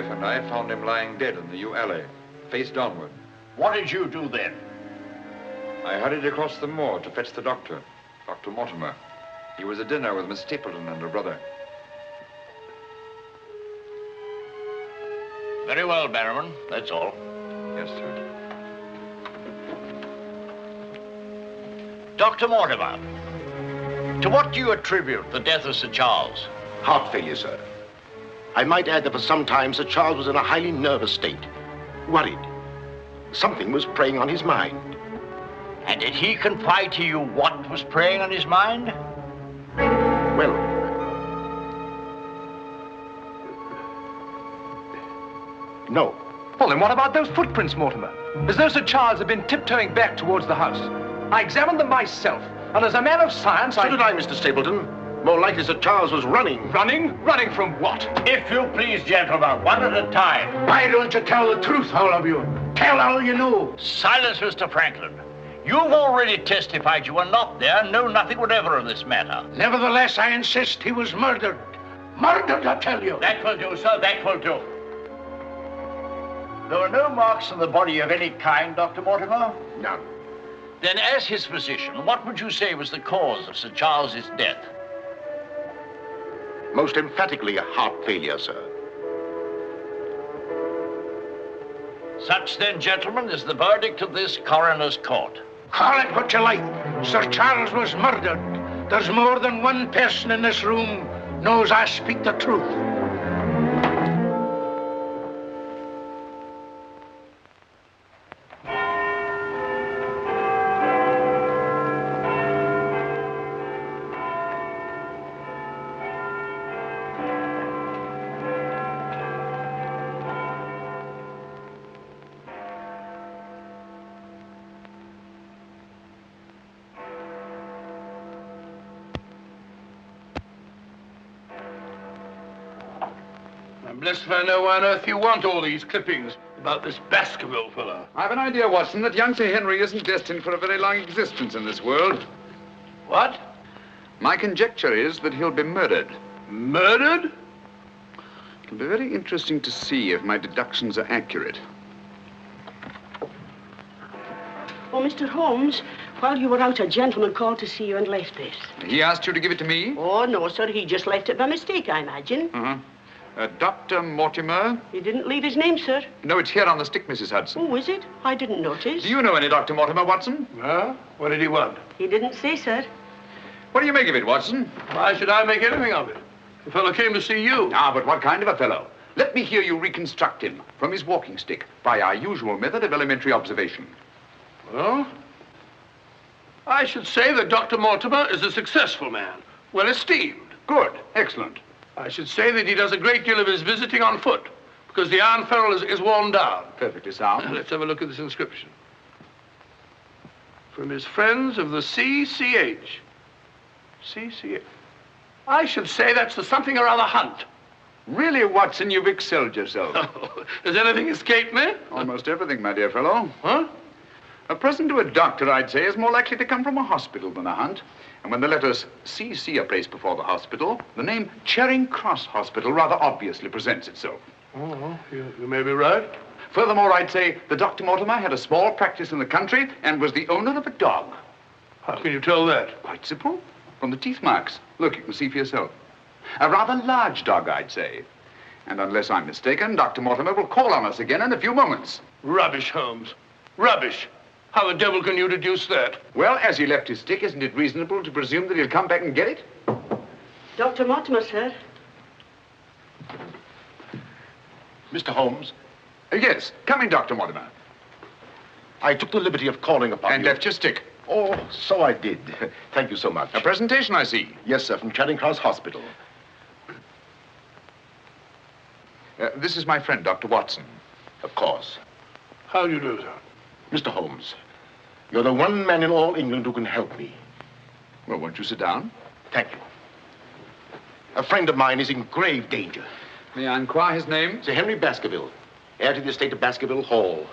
wife and I found him lying dead in the yew alley, face downward. What did you do then? I hurried across the moor to fetch the doctor, Dr. Mortimer. He was at dinner with Miss Stapleton and her brother. Very well, Barrowman. That's all. Yes, sir. Dr. Mortimer, to what do you attribute the death of Sir Charles? Heart failure, sir. I might add that for some time Sir Charles was in a highly nervous state. Worried. Something was preying on his mind. And did he confide to you what was preying on his mind? Well, no. Well, then what about those footprints, Mortimer? As though Sir Charles had been tiptoeing back towards the house. I examined them myself, and as a man of science, So did I, Mr. Stapleton. More likely Sir Charles was running. Running? Running from what? If you please, gentlemen, one at a time. Why don't you tell the truth, all of you? Tell all you know. Silence, Mr. Franklin. You've already testified you were not there and know nothing whatever of this matter. Nevertheless, I insist he was murdered. Murdered, I tell you. That will do, sir, that will do. There were no marks on the body of any kind, Dr. Mortimer? None. Then, as his physician, what would you say was the cause of Sir Charles's death? Most emphatically a heart failure, sir. Such, then, gentlemen, is the verdict of this coroner's court. Call it what you like. Sir Charles was murdered. There's more than one person in this room knows I speak the truth. I'm blessed if I know why on earth you want all these clippings about this Baskerville fellow. I've an idea, Watson, that young Sir Henry isn't destined for a very long existence in this world. What? My conjecture is that he'll be murdered. Murdered? It'll be very interesting to see if my deductions are accurate. Oh, Mr. Holmes, while you were out, a gentleman called to see you and left this. He asked you to give it to me? Oh, no, sir. He just left it by mistake, I imagine. Uh-huh. Dr. Mortimer? He didn't leave his name, sir. No, it's here on the stick, Mrs. Hudson. Oh, is it? I didn't notice. Do you know any Dr. Mortimer, Watson? Huh? What did he want? He didn't say, sir. What do you make of it, Watson? Why should I make anything of it? The fellow came to see you. Ah, but what kind of a fellow? Let me hear you reconstruct him from his walking stick by our usual method of elementary observation. Well, I should say that Dr. Mortimer is a successful man, well esteemed. Good. Excellent. I should say that he does a great deal of his visiting on foot, because the iron ferrule is worn down. Perfectly sound. Let's have a look at this inscription. From his friends of the CCH. CCH. I should say that's the something or other hunt. Really, Watson, you've excelled yourself. Has anything escaped me? Almost everything, my dear fellow. Huh? A present to a doctor, I'd say, is more likely to come from a hospital than a hunt. And when the letters CC are placed before the hospital, the name Charing Cross Hospital rather obviously presents itself. Oh, you may be right. Furthermore, I'd say that Dr. Mortimer had a small practice in the country and was the owner of a dog. How can you tell that? Quite simple. From the teeth marks. Look, you can see for yourself. A rather large dog, I'd say. And unless I'm mistaken, Dr. Mortimer will call on us again in a few moments. Rubbish, Holmes. Rubbish. How the devil can you deduce that? Well, as he left his stick, isn't it reasonable to presume that he'll come back and get it? Dr. Mortimer, sir. Mr. Holmes, Yes. Come in, Dr. Mortimer. I took the liberty of calling upon And you. left your stick. Oh, so I did. Thank you so much. A presentation, I see. Yes, sir, from Charing Cross Hospital. This is my friend, Dr. Watson. Of course. How do you do, sir? Mr. Holmes, you're the one man in all England who can help me. Well, won't you sit down? Thank you. A friend of mine is in grave danger. May I inquire his name? Sir Henry Baskerville, heir to the estate of Baskerville Hall.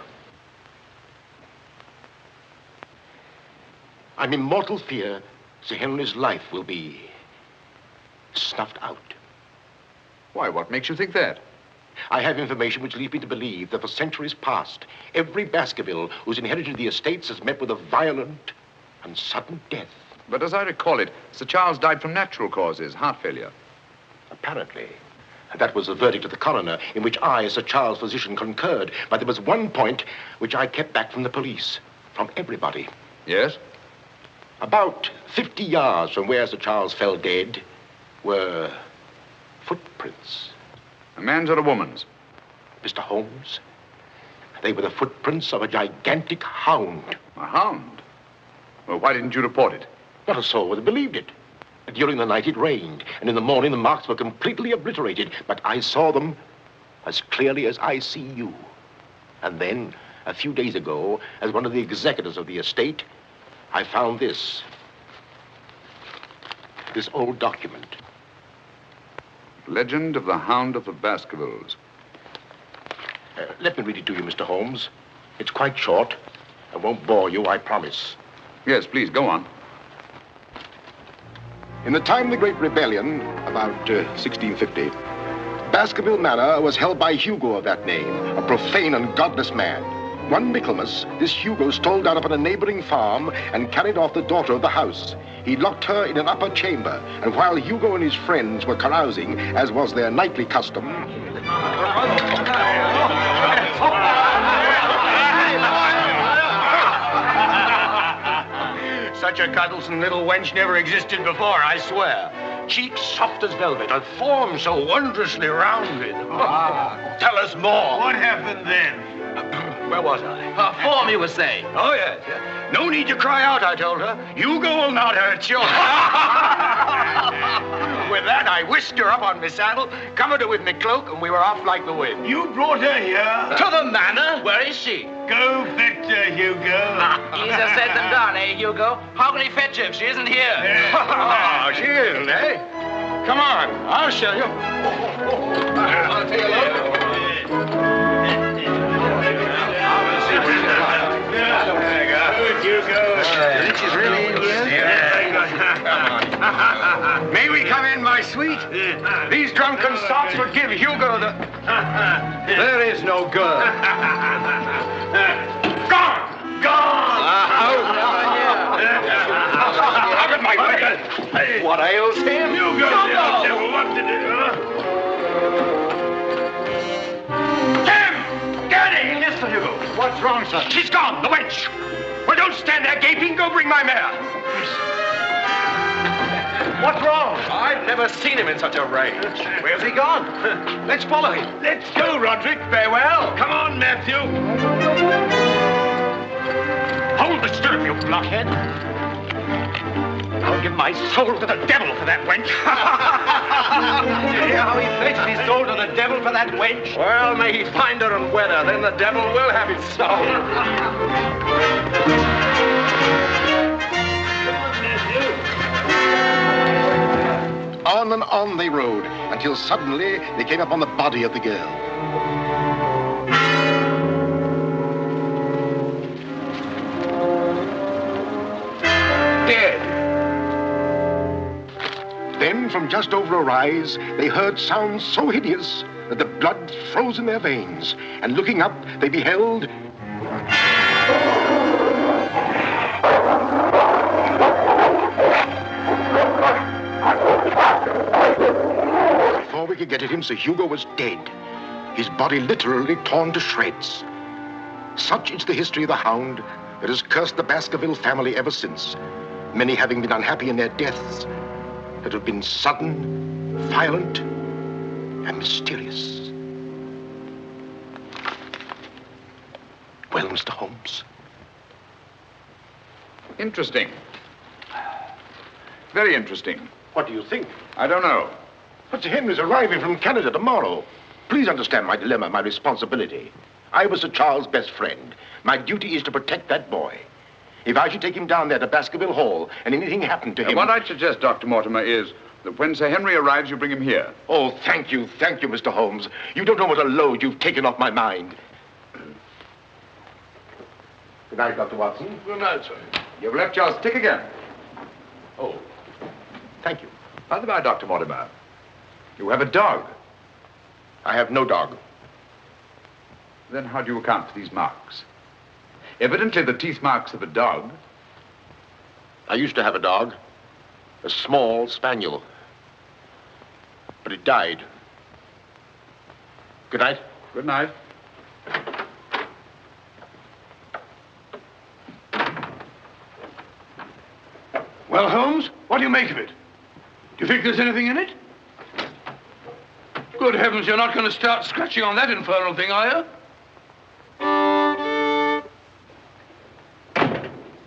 I'm in mortal fear Sir Henry's life will be snuffed out. Why, what makes you think that? I have information which leads me to believe that for centuries past, every Baskerville who's inherited the estates has met with a violent and sudden death. But as I recall it, Sir Charles died from natural causes, heart failure. Apparently. That was the verdict of the coroner, in which I, as Sir Charles' physician, concurred. But there was one point which I kept back from the police, from everybody. Yes? About 50 yards from where Sir Charles fell dead were footprints. A man's or a woman's? Mr. Holmes, they were the footprints of a gigantic hound. A hound? Well, why didn't you report it? Not a soul would have believed it. During the night it rained, and in the morning the marks were completely obliterated, but I saw them as clearly as I see you. And then, a few days ago, as one of the executors of the estate, I found this old document. Legend of the Hound of the Baskervilles. Let me read it to you, Mr. Holmes. It's quite short. I won't bore you, I promise. Yes, please, go on. In the time of the Great Rebellion, about 1650, Baskerville Manor was held by Hugo of that name, a profane and godless man. One Michaelmas, this Hugo stole down upon a neighboring farm and carried off the daughter of the house. He locked her in an upper chamber, and while Hugo and his friends were carousing, as was their nightly custom, Such a cuddlesome little wench never existed before, I swear. Cheeks soft as velvet, and form so wondrously rounded. Tell us more. What happened then? Where was I? Her form, you were saying. Oh, yes. No need to cry out, I told her. Hugo will not hurt you. With that, I whisked her up on my saddle, covered her with my cloak, and we were off like the wind. You brought her here? To the manor? Where is she? Go fetch her, Hugo. Easier said than done, eh, Hugo? How can he fetch her if she isn't here? Oh, she isn't, eh? Come on, I'll show you. I'll take a look. She's really in here? May we come in, my sweet? These drunken sots would give Hugo the... There is no girl. Gone! Gone! Out of my way! What ails him? Hugo, tell him what to do. Tim! Gurney! Yes, Sir Hugo. What's wrong, sir? She's gone, the wench. Well, don't stand there gaping. Go bring my mare. What's wrong? I've never seen him in such a rage. Where's he gone? Let's follow him. Let's go, Roderick. Farewell. Come on, Matthew. Hold the stirrup, you blockhead. I'll give my soul to the devil for that wench. You hear how he pledged his soul to the devil for that wench? Well, may he find her and wed her, then the devil will have his soul. On and on they rode, until suddenly they came upon the body of the girl. Dead. Then, from just over a rise, they heard sounds so hideous that the blood froze in their veins. And looking up, they beheld... Before we could get at him, Sir Hugo was dead. His body literally torn to shreds. Such is the history of the Hound that has cursed the Baskerville family ever since, many having been unhappy in their deaths that have been sudden, violent, and mysterious. Well, Mr. Holmes? Interesting. Very interesting. What do you think? I don't know. But Sir Henry's arriving from Canada tomorrow. Please understand my dilemma, my responsibility. I was Sir Charles' best friend. My duty is to protect that boy. If I should take him down there to Baskerville Hall and anything happened to him... What I'd suggest, Dr. Mortimer, is that when Sir Henry arrives, you bring him here. Oh, thank you, Mr. Holmes. You don't know what a load you've taken off my mind. Good night, Dr. Watson. Good night, sir. You've left your stick again. Oh, thank you. By the by, Dr. Mortimer, you have a dog. I have no dog. Then how do you account for these marks? Evidently the teeth marks of a dog. I used to have a dog, a small spaniel. But it died. Good night. Good night. Well, Holmes, what do you make of it? Do you think there's anything in it? Good heavens, you're not going to start scratching on that infernal thing, are you?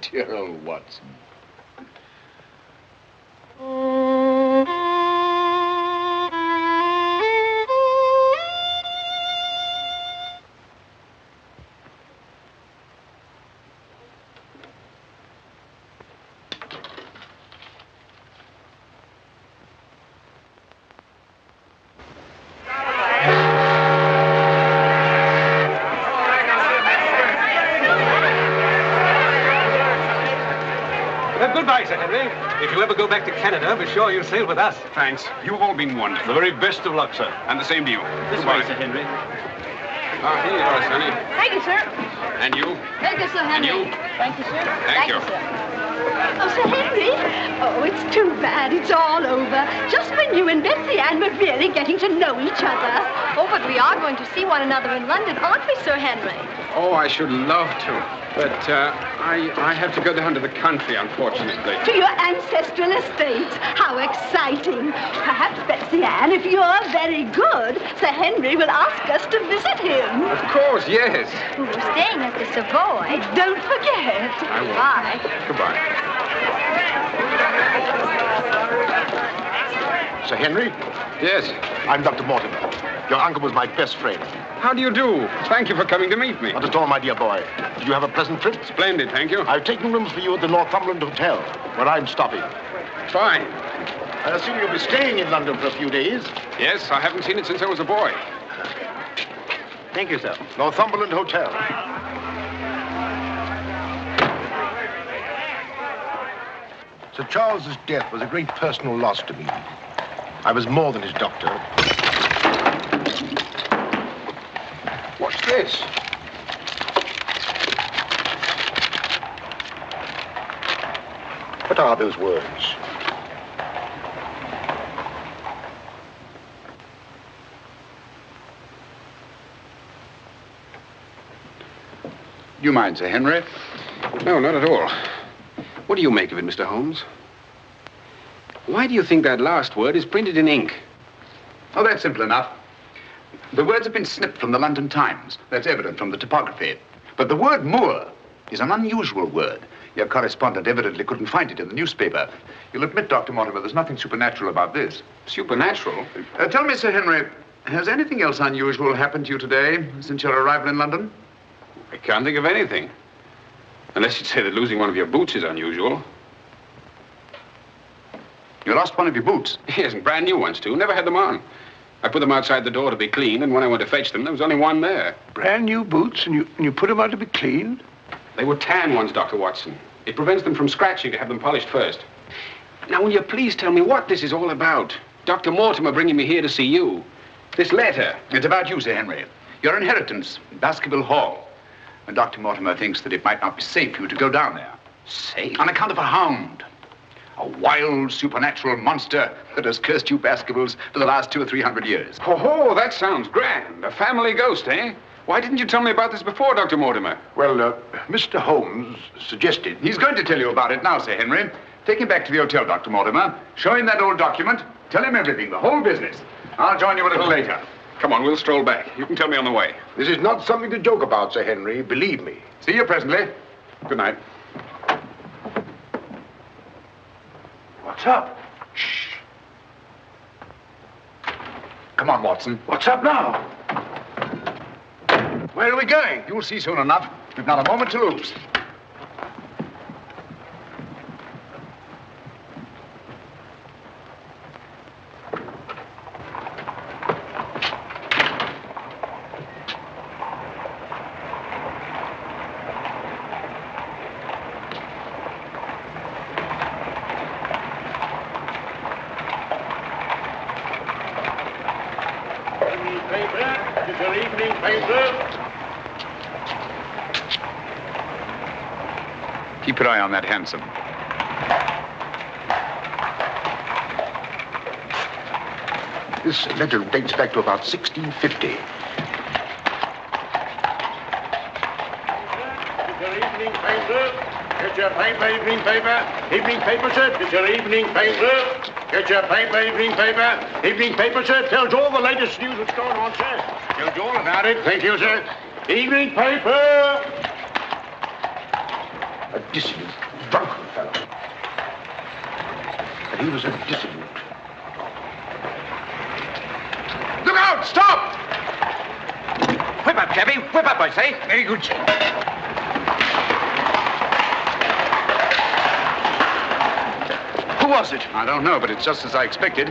Dear old Watson. Goodbye, Sir Henry. If you ever go back to Canada, be sure you sail with us. Thanks. You've all been wonderful. The very best of luck, sir. And the same to you. This way, Sir Henry. Ah, here you are, Sonny. Thank you, sir. And you? Thank you, Sir Henry. And you? Thank you, sir. Thank you. sir. Oh, Sir Henry. Oh, it's too bad it's all over. Just when you and Betsy Ann were really getting to know each other. Oh, but we are going to see one another in London, aren't we, Sir Henry? Oh, I should love to. But I have to go down to the country, unfortunately. To your ancestral estate. How exciting. Perhaps, Betsy Ann, if you're very good, Sir Henry will ask us to visit him. Of course, yes. We're staying at the Savoy. Don't forget. I won't. Bye. Goodbye. Sir Henry, Yes. I'm Dr. Mortimer. Your uncle was my best friend. How do you do? Thank you for coming to meet me. Not at all, my dear boy. Did you have a pleasant trip? Splendid, thank you. I've taken rooms for you at the Northumberland Hotel, where I'm stopping. Fine. I assume you'll be staying in London for a few days. Yes, I haven't seen it since I was a boy. Thank you, sir. Northumberland Hotel. Sir Charles's death was a great personal loss to me. I was more than his doctor. What's this? What are those words? Do you mind, Sir Henry? No, not at all. What do you make of it, Mr. Holmes? Why do you think that last word is printed in ink? Oh, that's simple enough. The words have been snipped from the London Times. That's evident from the typography. But the word moor is an unusual word. Your correspondent evidently couldn't find it in the newspaper. You'll admit, Dr. Mortimer, there's nothing supernatural about this. Supernatural? Tell me, Sir Henry, has anything else unusual happened to you today since your arrival in London? I can't think of anything. Unless you'd say that losing one of your boots is unusual. You lost one of your boots? Yes, and brand new ones, too. Never had them on. I put them outside the door to be cleaned, and when I went to fetch them, there was only one there. Brand new boots, and you put them out to be cleaned? They were tan ones, Dr. Watson. It prevents them from scratching to have them polished first. Now, will you please tell me what this is all about? Dr. Mortimer bringing me here to see you. This letter. It's about you, Sir Henry. Your inheritance in Baskerville Hall. And Dr. Mortimer thinks that it might not be safe for you to go down there. Safe? On account of a hound. A wild, supernatural monster that has cursed you Baskervilles for the last 200 or 300 years. Oh, that sounds grand. A family ghost, eh? Why didn't you tell me about this before, Dr. Mortimer? Well, Mr. Holmes suggested... He's going to tell you about it now, Sir Henry. Take him back to the hotel, Dr. Mortimer. Show him that old document. Tell him everything, the whole business. I'll join you a little later. Come on, we'll stroll back. You can tell me on the way. This is not something to joke about, Sir Henry. Believe me. See you presently. Good night. What's up? Shh. Come on, Watson. What's up now? Where are we going? You'll see soon enough. We've not a moment to lose. It's your evening paper. Keep your eye on that hansom. This letter dates back to about 1650. It's your evening paper. Get your paper, evening paper. Evening paper, sir. It's your evening paper. Get your paper, evening paper. Evening paper, sir. Tells all the latest news that's going on, sir. Tells you all about it. Thank you, sir. Evening paper. A dissident, drunken fellow. And he was a dissident. Look out! Stop! Whip up, cabby. Whip up, I say. Very good, sir. Who was it? I don't know, but it's just as I expected.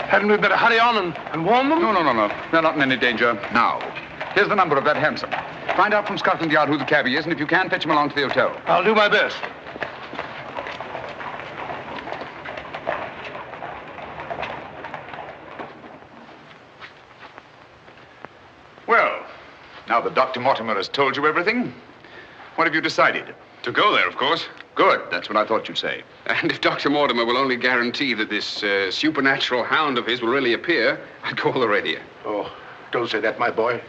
Hadn't we better hurry on and warn them? No. They're not in any danger now. Here's the number of that hansom. Find out from Scotland Yard who the cabby is, and if you can, fetch him along to the hotel. I'll do my best. Well, now that Dr. Mortimer has told you everything, what have you decided? To go there, of course. Good. That's what I thought you'd say. And if Dr. Mortimer will only guarantee that this supernatural hound of his will really appear, I'd call the radio. Oh, don't say that, my boy.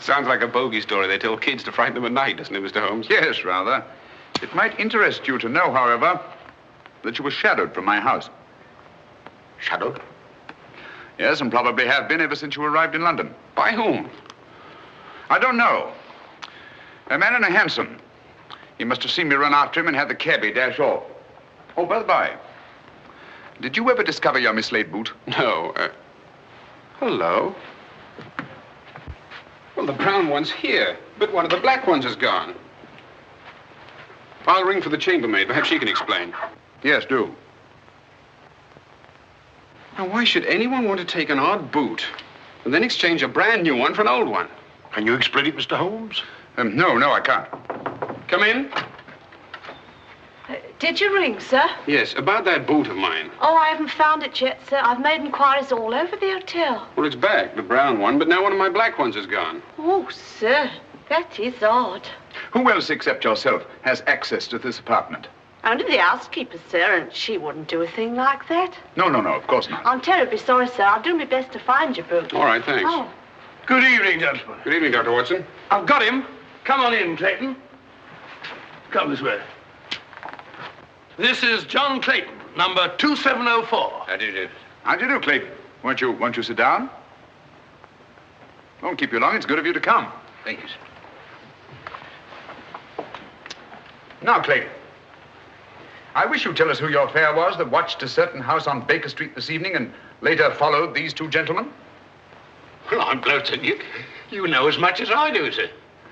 Sounds like a bogey story they tell kids to frighten them at night, doesn't it, Mr. Holmes? Yes, rather. It might interest you to know, however, that you were shadowed from my house. Shadowed? Yes, and probably have been ever since you arrived in London. By whom? I don't know. A man in a hansom. He must have seen me run after him and had the cabby dash off. Oh, by the by, did you ever discover your mislaid boot? No. Hello. Well, the brown one's here, but one of the black ones is gone. I'll ring for the chambermaid. Perhaps she can explain. Yes, do. Now, why should anyone want to take an odd boot and then exchange a brand new one for an old one? Can you explain it, Mr. Holmes? No, I can't. Come in. Did you ring, sir? Yes, about that boot of mine. Oh, I haven't found it yet, sir. I've made inquiries all over the hotel. Well, it's back, the brown one, but now one of my black ones is gone. Oh, sir, that is odd. Who else except yourself has access to this apartment? Only the housekeeper, sir, and she wouldn't do a thing like that. No, of course not. I'm terribly sorry, sir. I'll do my best to find your boot. All right, thanks. Oh. Good evening, gentlemen. Good evening, Dr. Watson. I've got him. Come on in, Clayton. Come this way. This is John Clayton, number 2704. How do you do? How do you do, Clayton? Won't you sit down? Won't keep you long. It's good of you to come. Thank you, sir. Now, Clayton, I wish you'd tell us who your fare was that watched a certain house on Baker Street this evening and later followed these two gentlemen. Well, I'm glad that you know as much as I do, sir.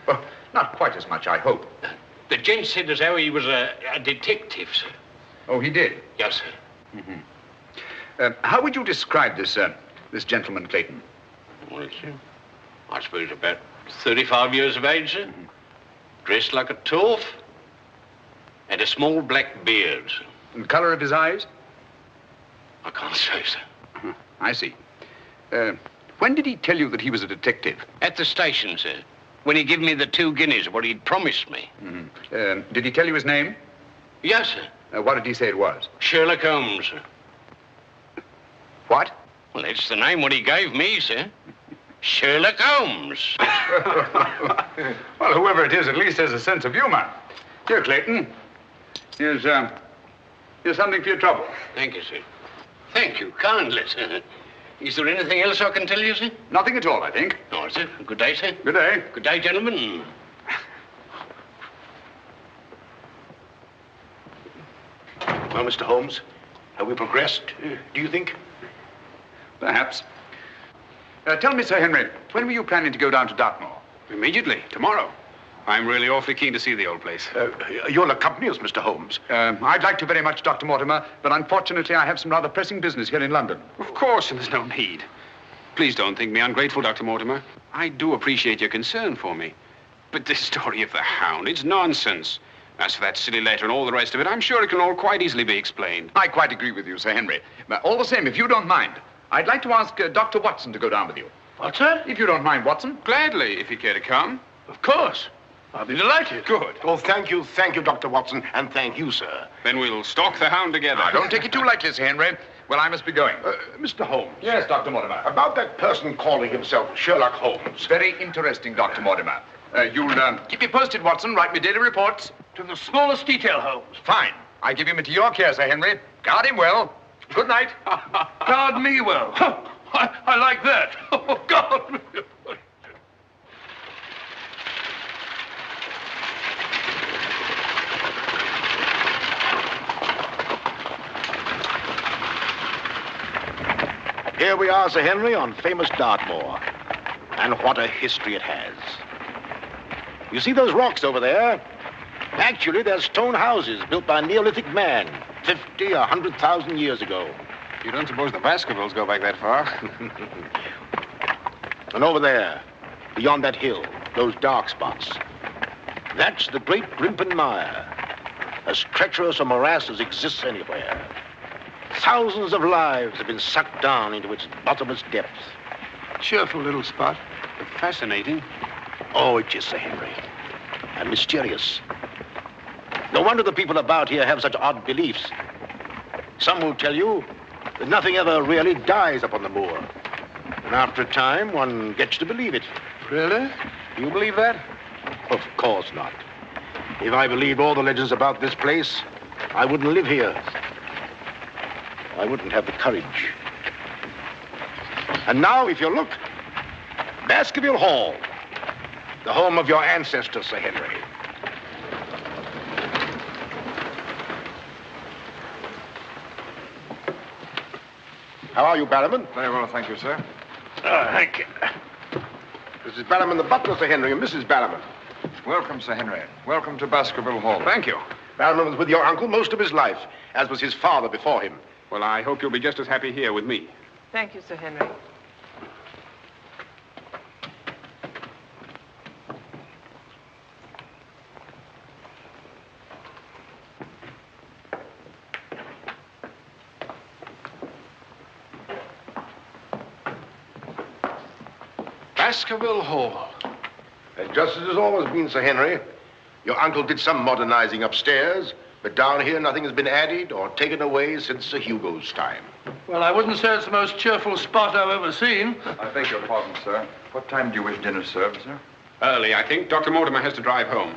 Well, not quite as much, I hope. The gent said as how he was a detective, sir. Oh, he did? Yes, sir. Mm-hmm. How would you describe this gentleman, Clayton? Well, it's, I suppose about 35 years of age, sir. Dressed like a toff. Had a small black beard, sir. And the color of his eyes? I can't say, sir. I see. When did he tell you that he was a detective? At the station, sir. When he gave me the 2 guineas, what he'd promised me. Mm-hmm. Did he tell you his name? Yes, sir. What did he say it was? Sherlock Holmes, sir. What? Well, that's the name what he gave me, sir. Sherlock Holmes. Well, whoever it is at least has a sense of humor. Here, Clayton. Here's something for your trouble. Thank you, sir. Thank you kindly, sir. Is there anything else I can tell you, sir? Nothing at all, I think. All right, sir. Good day, sir. Good day. Good day, gentlemen. Well, Mr. Holmes, have we progressed, do you think? Perhaps. Tell me, Sir Henry, when were you planning to go down to Dartmoor? Immediately, tomorrow. I'm really awfully keen to see the old place. You'll accompany us, Mr. Holmes. I'd like to very much, Dr. Mortimer, but unfortunately I have some rather pressing business here in London. Of course, and there's no need. Please don't think me ungrateful, Dr. Mortimer. I do appreciate your concern for me. But this story of the Hound, it's nonsense. As for that silly letter and all the rest of it, I'm sure it can all quite easily be explained. I quite agree with you, Sir Henry. But all the same, if you don't mind, I'd like to ask Dr. Watson to go down with you. What's that? If you don't mind, Watson. Gladly, if you care to come. Of course. I'll be delighted. Good. Oh, thank you, Dr. Watson, and thank you, sir. Then we'll stalk the Hound together. Now, don't take it too lightly, Sir Henry. Well, I must be going. Mr. Holmes. Yes, Dr. Mortimer. About that person calling himself Sherlock Holmes. Very interesting, Dr. Mortimer. You'll keep me posted, Watson. Write me daily reports. To the smallest detail, Holmes. Fine. I give him into your care, Sir Henry. Guard him well. Good night. Guard me well. I like that. Oh, God. Here we are, Sir Henry, on famous Dartmoor. And what a history it has. You see those rocks over there? Actually, they're stone houses built by a Neolithic man 50, 100,000 years ago. You don't suppose the Baskervilles go back that far? And over there, beyond that hill, those dark spots, that's the great Grimpen Mire, as treacherous a morass as exists anywhere. Thousands of lives have been sucked down into its bottomless depths. Cheerful little spot. Fascinating. Oh, it is, Sir Henry. And mysterious. No wonder the people about here have such odd beliefs. Some will tell you that nothing ever really dies up on the moor. And after a time, one gets to believe it. Really? You believe that? Of course not. If I believed all the legends about this place, I wouldn't live here. I wouldn't have the courage. And now, if you look, Baskerville Hall, the home of your ancestors, Sir Henry. How are you, Barrowman? Very well, thank you, sir. Thank you. This is Barrowman the butler, Sir Henry, and Mrs. Barrowman. Welcome, Sir Henry. Welcome to Baskerville Hall. Thank you. Barrowman was with your uncle most of his life, as was his father before him. Well, I hope you'll be just as happy here with me. Thank you, Sir Henry. Baskerville Hall. And just as it's always been, Sir Henry, your uncle did some modernizing upstairs, but down here nothing has been added or taken away since Sir Hugo's time. Well, I wouldn't say it's the most cheerful spot I've ever seen. I beg your pardon, sir. What time do you wish dinner served, sir? Early, I think. Dr. Mortimer has to drive home.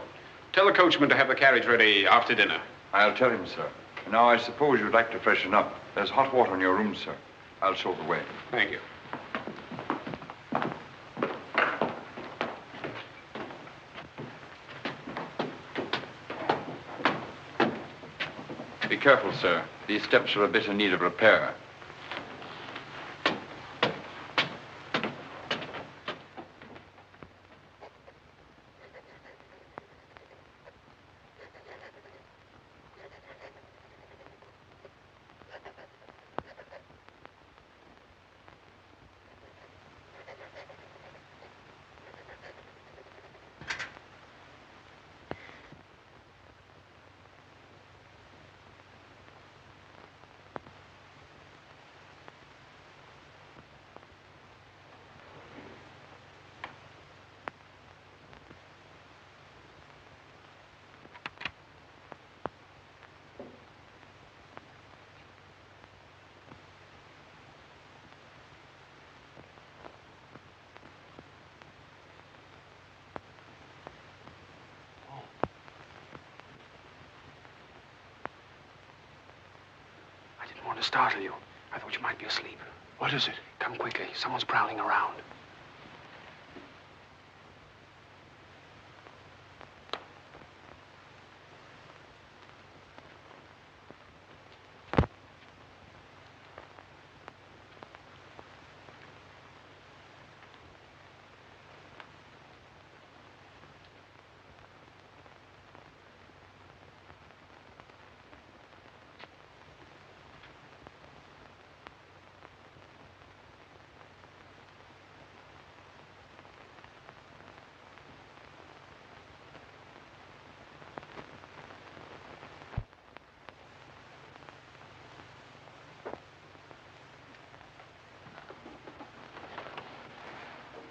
Tell the coachman to have the carriage ready after dinner. I'll tell him, sir. Now, I suppose you'd like to freshen up. There's hot water in your room, sir. I'll show the way. Thank you. Be careful, sir. These steps are a bit in need of repair. I didn't want to startle you. I thought you might be asleep. What is it? Come quickly. Someone's prowling around.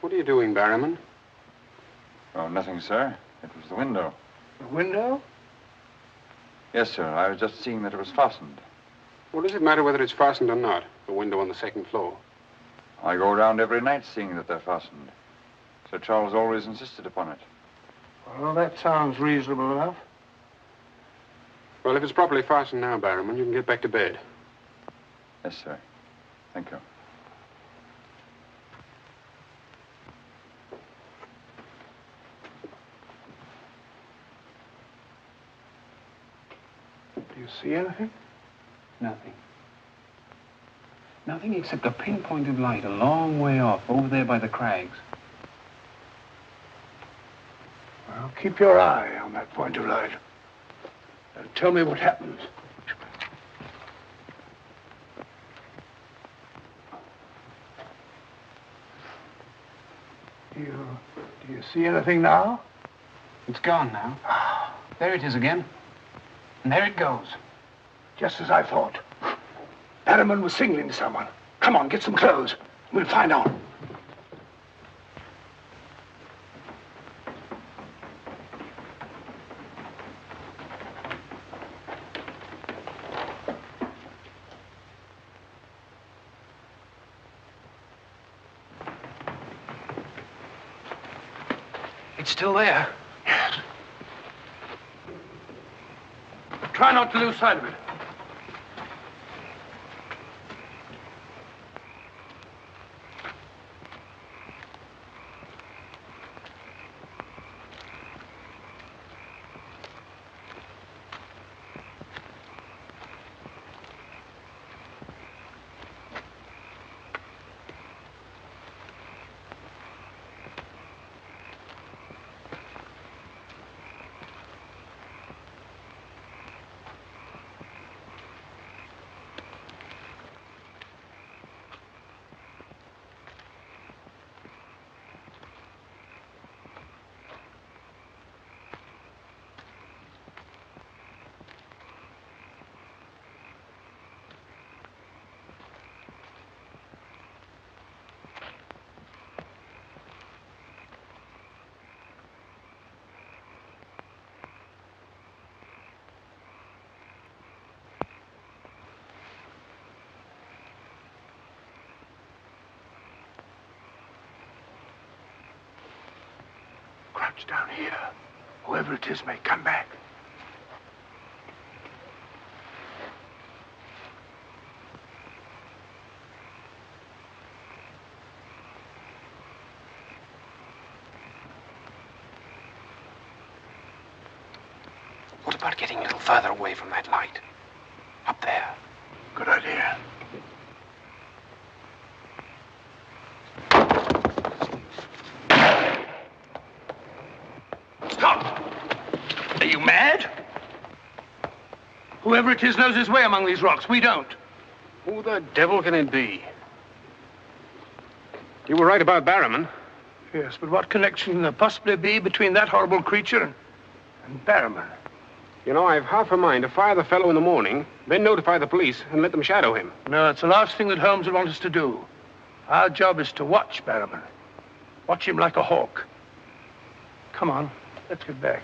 What are you doing, Barrowman? Oh, nothing, sir. It was the window. The window? Yes, sir. I was just seeing that it was fastened. What does it matter whether it's fastened or not? The window on the second floor. I go around every night seeing that they're fastened. Sir Charles always insisted upon it. Well, that sounds reasonable enough. Well, if it's properly fastened now, Barrowman, you can get back to bed. Yes, sir. Thank you. Do you see anything? Nothing. Nothing except a pinpoint of light a long way off, over there by the crags. Well, keep your eye on that point of light. And tell me what happens. Do you see anything now? It's gone now. There it is again. And there it goes. Just as I thought. Barrowman was signaling to someone. Come on, get some clothes. We'll find out. It's still there. Yes. Try not to lose sight of it. Crouch down here. Whoever it is may come back. What about getting a little further away from that light? Up there. Good idea. Stop! Are you mad? Whoever it is knows his way among these rocks. We don't. Who the devil can it be? You were right about Barrowman. Yes, but what connection can there possibly be between that horrible creature and Barrowman? You know, I've half a mind to fire the fellow in the morning, then notify the police and let them shadow him. No, it's the last thing that Holmes would want us to do. Our job is to watch Barrowman. Watch him like a hawk. Come on, let's get back.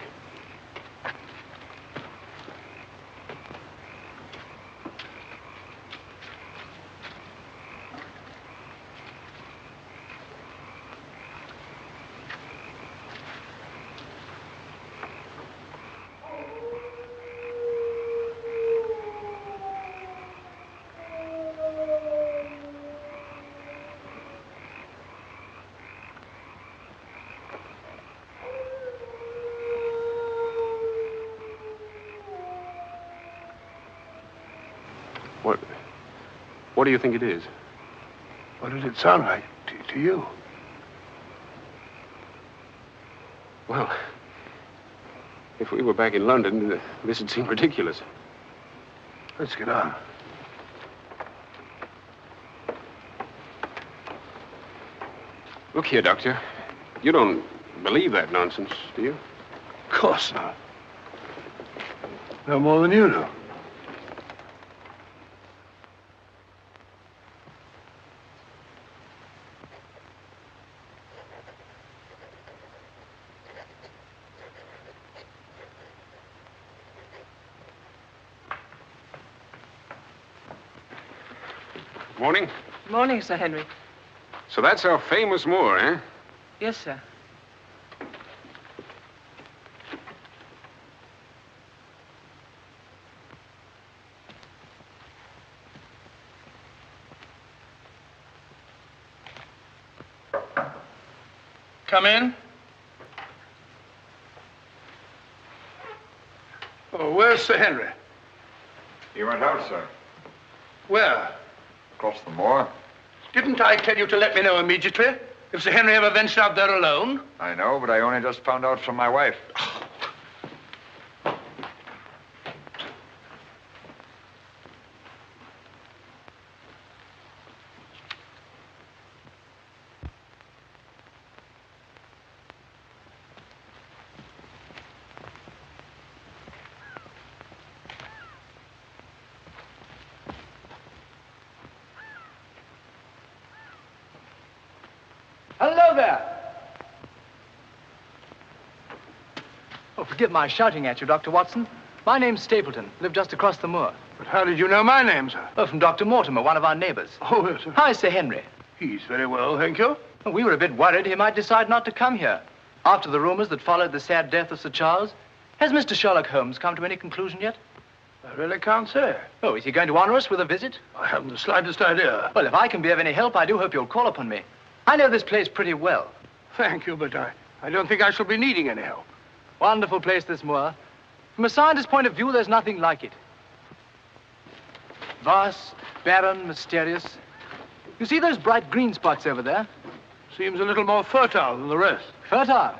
What do you think it is? What did it sound like to you? Well, if we were back in London, this would seem ridiculous. Let's get on. Look here, Doctor. You don't believe that nonsense, do you? Of course not. No more than you do. Morning. Morning, Sir Henry. So that's our famous Moor, eh? Yes, sir. Come in. Oh, where's Sir Henry? He went out, sir. Where? Across the moor. Didn't I tell you to let me know immediately if Sir Henry ever ventured out there alone? I know, but I only just found out from my wife. Hello there. Oh, forgive my shouting at you, Dr. Watson. My name's Stapleton. Live just across the moor. But how did you know my name, sir? Oh, from Dr. Mortimer, one of our neighbors. Oh, yes, sir. How is Sir Henry? He's very well, thank you. Well, we were a bit worried he might decide not to come here. After the rumors that followed the sad death of Sir Charles, has Mr. Sherlock Holmes come to any conclusion yet? I really can't say. Oh, is he going to honor us with a visit? I haven't the slightest idea. Well, if I can be of any help, I do hope you'll call upon me. I know this place pretty well. Thank you, but I don't think I shall be needing any help. Wonderful place, this moor. From a scientist's point of view, there's nothing like it. Vast, barren, mysterious. You see those bright green spots over there? Seems a little more fertile than the rest. Fertile?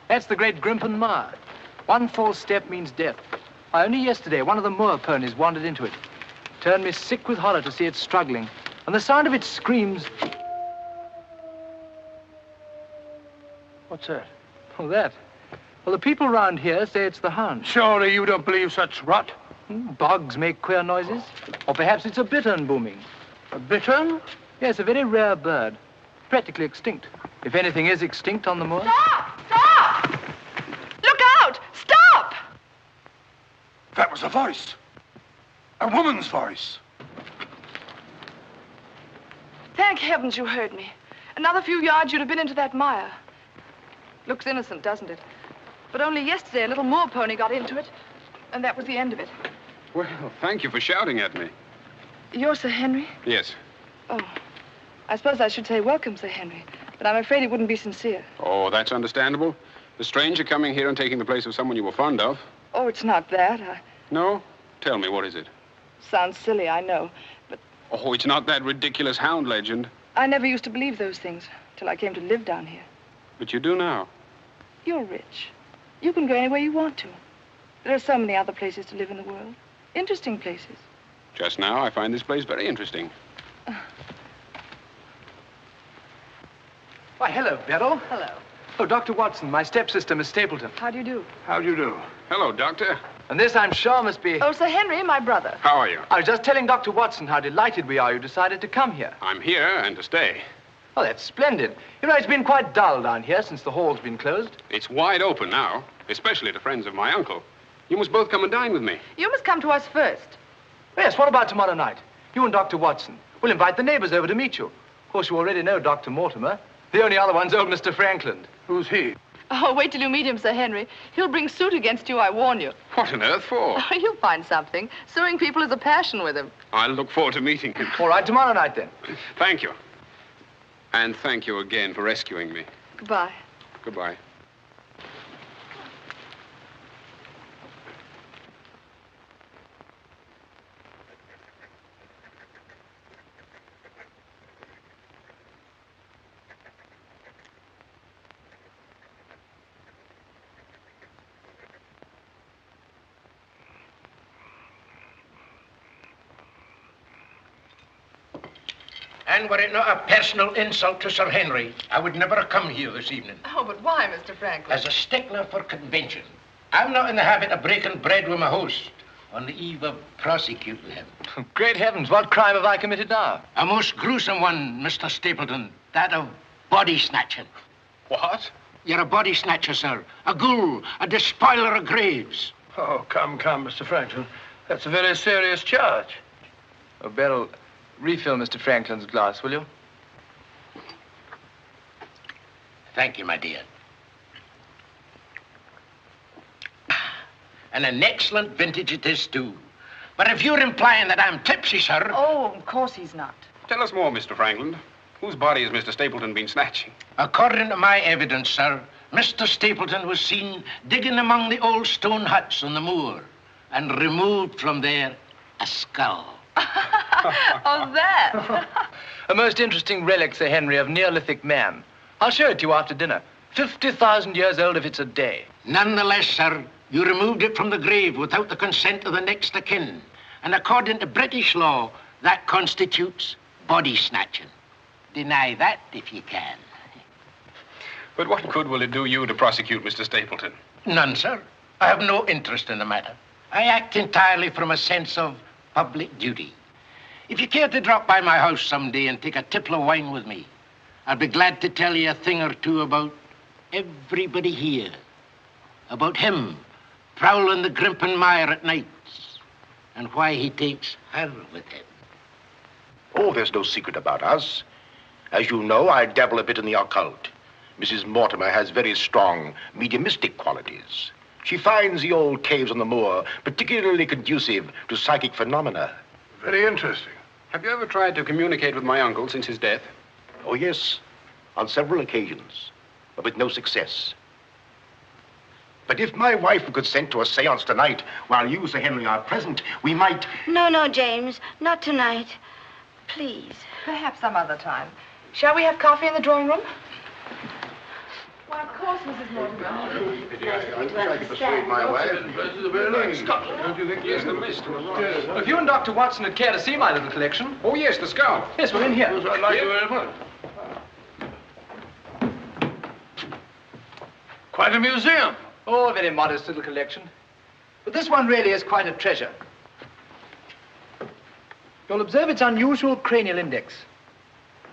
That's the great Grimpen Mire. One false step means death. Only yesterday, one of the moor ponies wandered into it. Turned me sick with horror to see it struggling. And the sound of its screams... What's that? Oh, that? Well, the people around here say it's the Hound. Surely you don't believe such rot? Bogs make queer noises. Or perhaps it's a bittern booming. A bittern? Yes, a very rare bird. Practically extinct. If anything is extinct on the moor. Stop! Stop! Look out! Stop! That was a voice. A woman's voice. Thank heavens you heard me. Another few yards, you'd have been into that mire. Looks innocent, doesn't it? But only yesterday, a little moor pony got into it, and that was the end of it. Well, thank you for shouting at me. You're Sir Henry? Yes. Oh, I suppose I should say welcome, Sir Henry, but I'm afraid it wouldn't be sincere. Oh, that's understandable. A stranger coming here and taking the place of someone you were fond of. Oh, it's not that. No? Tell me, what is it? Sounds silly, I know, but Oh, it's not that ridiculous Hound legend. I never used to believe those things till I came to live down here. But you do now. You're rich. You can go anywhere you want to. There are so many other places to live in the world. Interesting places. Just now, I find this place very interesting. Why, hello, Beryl. Hello. Oh, Dr. Watson, my stepsister, Miss Stapleton. How do you do? How do you do? Hello, Doctor. And this, I'm sure, must be... Oh, Sir Henry, my brother. How are you? I was just telling Dr. Watson how delighted we are you decided to come here. I'm here and to stay. Oh, that's splendid. You know, it's been quite dull down here since the hall's been closed. It's wide open now, especially to friends of my uncle. You must both come and dine with me. You must come to us first. Yes, what about tomorrow night? You and Dr. Watson. We'll invite the neighbors over to meet you. Of course, you already know Dr. Mortimer. The only other one's old Mr. Frankland. Who's he? Oh, wait till you meet him, Sir Henry. He'll bring suit against you, I warn you. What on earth for? Oh, you'll find something. Suing people is a passion with him. I'll look forward to meeting him. All right, tomorrow night, then. Thank you. And thank you again for rescuing me. Goodbye. Goodbye. And were it not a personal insult to Sir Henry, I would never have come here this evening. Oh, but why, Mr. Franklin? As a stickler for convention. I'm not in the habit of breaking bread with my host on the eve of prosecuting him. Great heavens, what crime have I committed now? A most gruesome one, Mr. Stapleton. That of body snatching. What? You're a body snatcher, sir. A ghoul, a despoiler of graves. Oh, come, Mr. Franklin. That's a very serious charge. Oh, Beryl, Refill Mr. Franklin's glass, will you? Thank you, my dear. And an excellent vintage it is, too. But if you're implying that I'm tipsy, sir... Oh, of course he's not. Tell us more, Mr. Franklin. Whose body has Mr. Stapleton been snatching? According to my evidence, sir, Mr. Stapleton was seen digging among the old stone huts on the moor and removed from there a skull. Oh, that. A most interesting relic, Sir Henry, of Neolithic man. I'll show it to you after dinner. 50,000 years old if it's a day. Nonetheless, sir, you removed it from the grave without the consent of the next of kin. And according to British law, that constitutes body snatching. Deny that if you can. But what good will it do you to prosecute Mr. Stapleton? None, sir. I have no interest in the matter. I act entirely from a sense of public duty. If you care to drop by my house someday and take a tipple of wine with me, I'll be glad to tell you a thing or two about everybody here. About him prowling the Grimpen Mire at nights and why he takes her with him. Oh, there's no secret about us. As you know, I dabble a bit in the occult. Mrs. Mortimer has very strong mediumistic qualities. She finds the old caves on the moor particularly conducive to psychic phenomena. Very interesting. Have you ever tried to communicate with my uncle since his death? Oh, yes, on several occasions, but with no success. But if my wife would consent to a seance tonight, while you, Sir Henry, are present, we might... No, James, not tonight. Please. Perhaps some other time. Shall we have coffee in the drawing room? Why, of course, Mrs. Mortimer. I wish I could persuade my wife. Don't you think there's the list? If you and Dr. Watson would care to see my little collection. Oh, yes, the skull. Yes, we're in here. I'd like you very much. Quite a museum. Oh, a very modest little collection. But this one really is quite a treasure. You'll observe its unusual cranial index.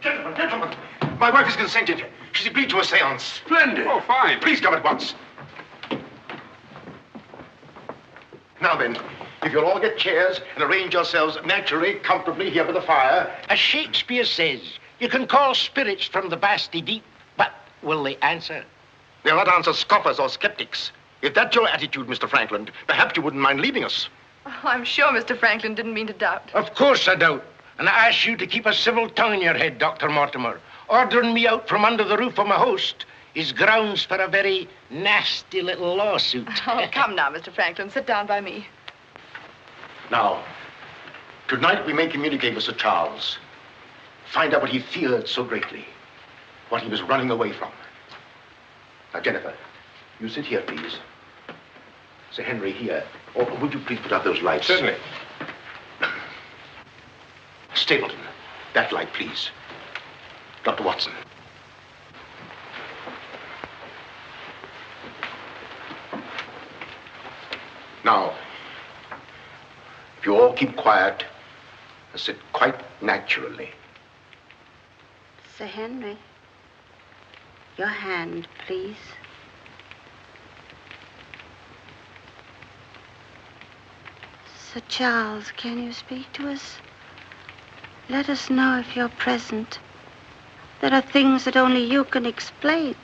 Gentlemen, my wife has consented. She's agreed to a seance. Splendid. Oh, fine. Please come at once. Now then, if you'll all get chairs and arrange yourselves naturally, comfortably here by the fire. As Shakespeare says, you can call spirits from the vasty deep, but will they answer? They'll not answer scoffers or skeptics. If that's your attitude, Mr. Franklin, perhaps you wouldn't mind leaving us. Oh, I'm sure Mr. Franklin didn't mean to doubt. Of course I doubt. And I ask you to keep a civil tongue in your head, Dr. Mortimer. Ordering me out from under the roof of my host is grounds for a very nasty little lawsuit. Oh, come now, Mr. Franklin. Sit down by me. Now, tonight we may communicate with Sir Charles. Find out what he feared so greatly. What he was running away from. Now, Jennifer, you sit here, please. Sir Henry, here. Or would you please put out those lights? Certainly. Stapleton, that light, please. Dr. Watson. Now, if you all keep quiet and sit quite naturally. Sir Henry, your hand, please. Sir Charles, can you speak to us? Let us know if you're present. There are things that only you can explain.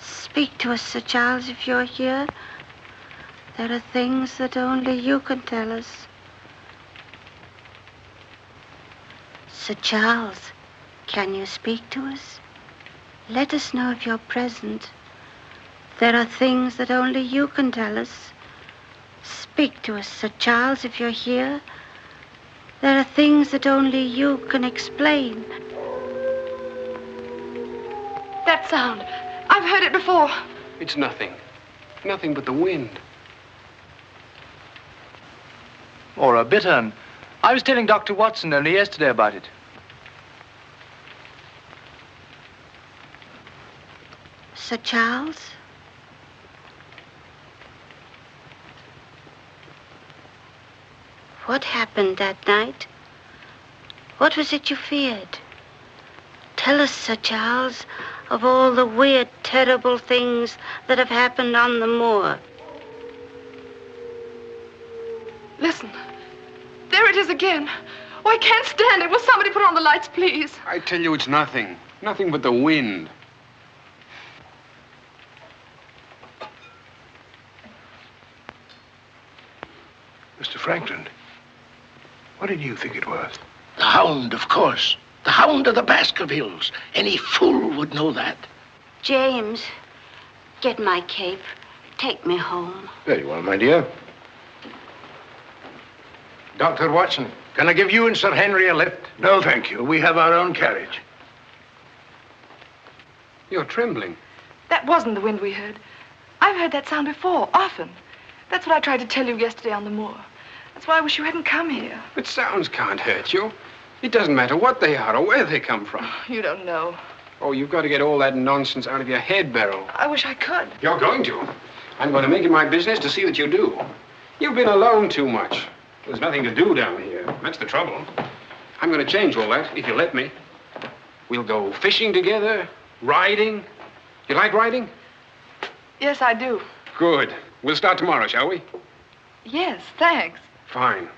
Speak to us, Sir Charles, if you're here. There are things that only you can tell us. Sir Charles, can you speak to us? Let us know if you're present. There are things that only you can tell us. Speak to us, Sir Charles, if you're here. There are things that only you can explain. That sound. I've heard it before. It's nothing. Nothing but the wind. Or a bittern. I was telling Dr. Watson only yesterday about it. Sir Charles? What happened that night? What was it you feared? Tell us, Sir Charles, of all the weird, terrible things that have happened on the moor. Listen. There it is again. Oh, I can't stand it. Will somebody put on the lights, please? I tell you, it's nothing. Nothing but the wind. Mr. Franklin, what did you think it was? The Hound, of course. The Hound of the Baskervilles. Any fool would know that. James, get my cape. Take me home. Very well, my dear. Dr. Watson, can I give you and Sir Henry a lift? No, thank you. We have our own carriage. You're trembling. That wasn't the wind we heard. I've heard that sound before, often. That's what I tried to tell you yesterday on the moor. That's why I wish you hadn't come here. But sounds can't hurt you. It doesn't matter what they are or where they come from. You don't know. Oh, you've got to get all that nonsense out of your head, Beryl. I wish I could. You're going to. I'm going to make it my business to see that you do. You've been alone too much. There's nothing to do down here. That's the trouble. I'm going to change all that, if you let me. We'll go fishing together, riding. You like riding? Yes, I do. Good. We'll start tomorrow, shall we? Yes, thanks. Fine.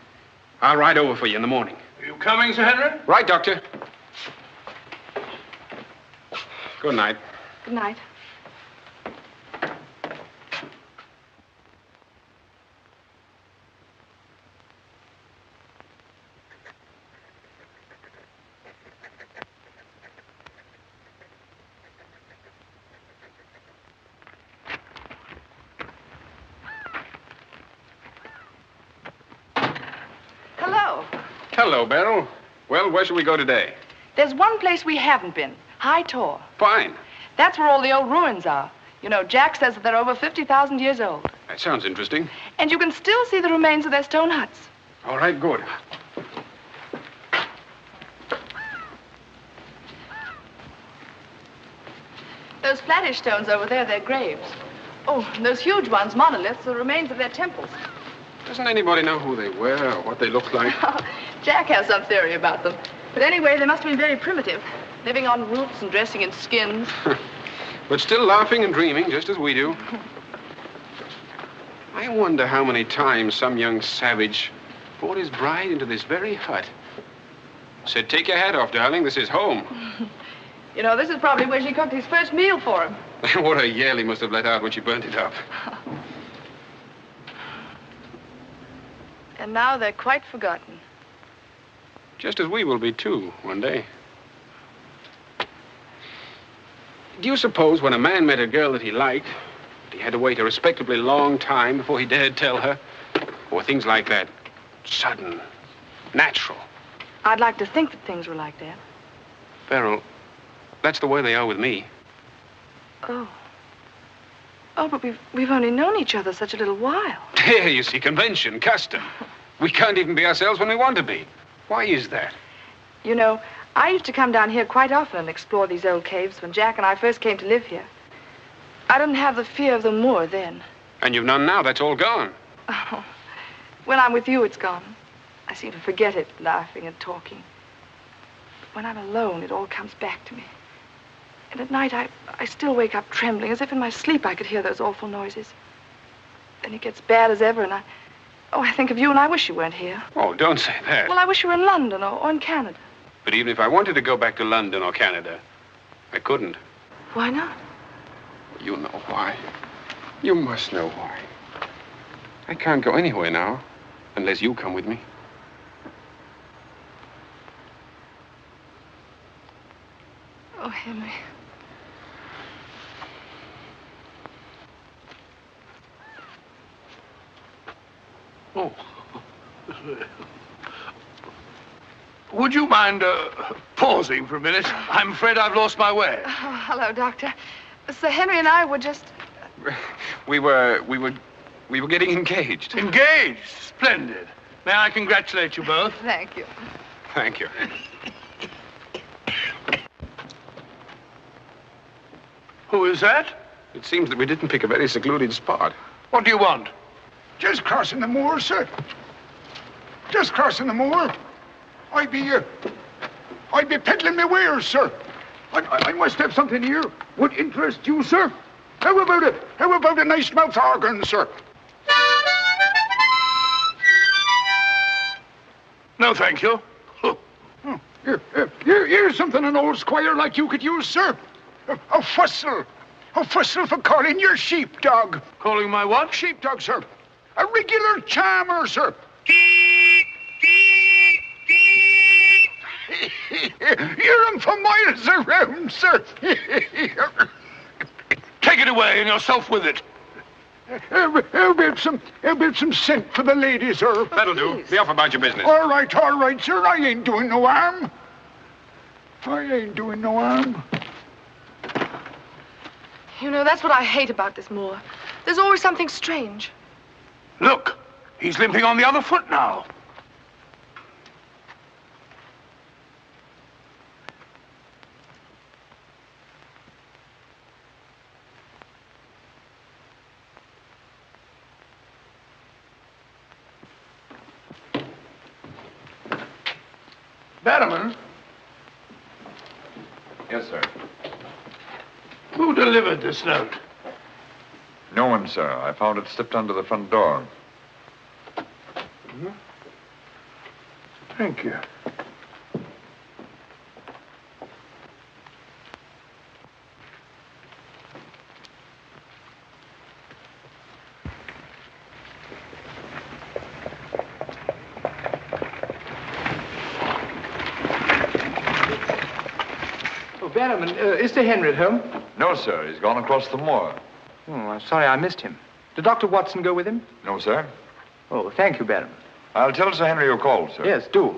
I'll ride over for you in the morning. Are you coming, Sir Henry? Right, Doctor. Good night. Good night. Hello. Hello, Beryl. Well, where shall we go today? There's one place we haven't been. High Tor. Fine. That's where all the old ruins are. You know, Jack says that they're over 50,000 years old. That sounds interesting. And you can still see the remains of their stone huts. All right, good. Those flattish stones over there, they're graves. Oh, and those huge ones, monoliths, are the remains of their temples. Doesn't anybody know who they were or what they looked like? Jack has some theory about them. But anyway, they must have been very primitive, living on roots and dressing in skins. But still laughing and dreaming, just as we do. I wonder how many times some young savage brought his bride into this very hut. Said, take your hat off, darling, this is home. You know, this is probably where she cooked his first meal for him. What a yell he must have let out when she burnt it up. And now they're quite forgotten. Just as we will be, too, one day. Do you suppose when a man met a girl that he liked, he had to wait a respectably long time before he dared tell her? Or things like that, sudden, natural? I'd like to think that things were like that. Beryl, that's the way they are with me. Oh. Oh, but we've only known each other such a little while. There, you see, convention, custom. We can't even be ourselves when we want to be. Why is that? You know, I used to come down here quite often and explore these old caves when Jack and I first came to live here. I didn't have the fear of the moor then. And you've none now. That's all gone. Oh, when I'm with you, it's gone. I seem to forget it, laughing and talking. But when I'm alone, it all comes back to me. And at night, I still wake up trembling, as if in my sleep I could hear those awful noises. Then it gets bad as ever, and I think of you, and I wish you weren't here. Oh, don't say that. Well, I wish you were in London or in Canada. But even if I wanted to go back to London or Canada, I couldn't. Why not? You know why. You must know why. I can't go anywhere now, unless you come with me. Oh, Henry. Oh. Would you mind pausing for a minute? I'm afraid I've lost my way. Oh, hello, Doctor. Sir Henry and I were just... We were getting engaged. Engaged? Splendid. May I congratulate you both? Thank you. Thank you. Who is that? It seems that we didn't pick a very secluded spot. What do you want? Just crossing the moor, sir. Just crossing the moor. I'd be peddling my wares, sir. I must have something here would interest you, sir. How about it? How about a nice mouth organ, sir? No, thank you. Here's something an old squire like you could use, sir. A whistle. A whistle for calling your sheepdog. Calling my what? Sheepdog, sir. A regular charmer, sir. Hear him for miles around, sir. Take it away and yourself with it. How about some scent for the lady, sir? That'll do. Be off about your business. All right, sir. I ain't doing no harm. I ain't doing no harm. You know, that's what I hate about this moor. There's always something strange. Look, he's limping on the other foot now. Barrowman? Yes, sir. Who delivered this note? No one, sir. I found it slipped under the front door. Thank you. Barrowman, is Sir Henry at home? No, sir. He's gone across the moor. Oh, I'm sorry I missed him. Did Dr. Watson go with him? No, sir. Oh, thank you, Barrowman. I'll tell Sir Henry you called, sir. Yes, do.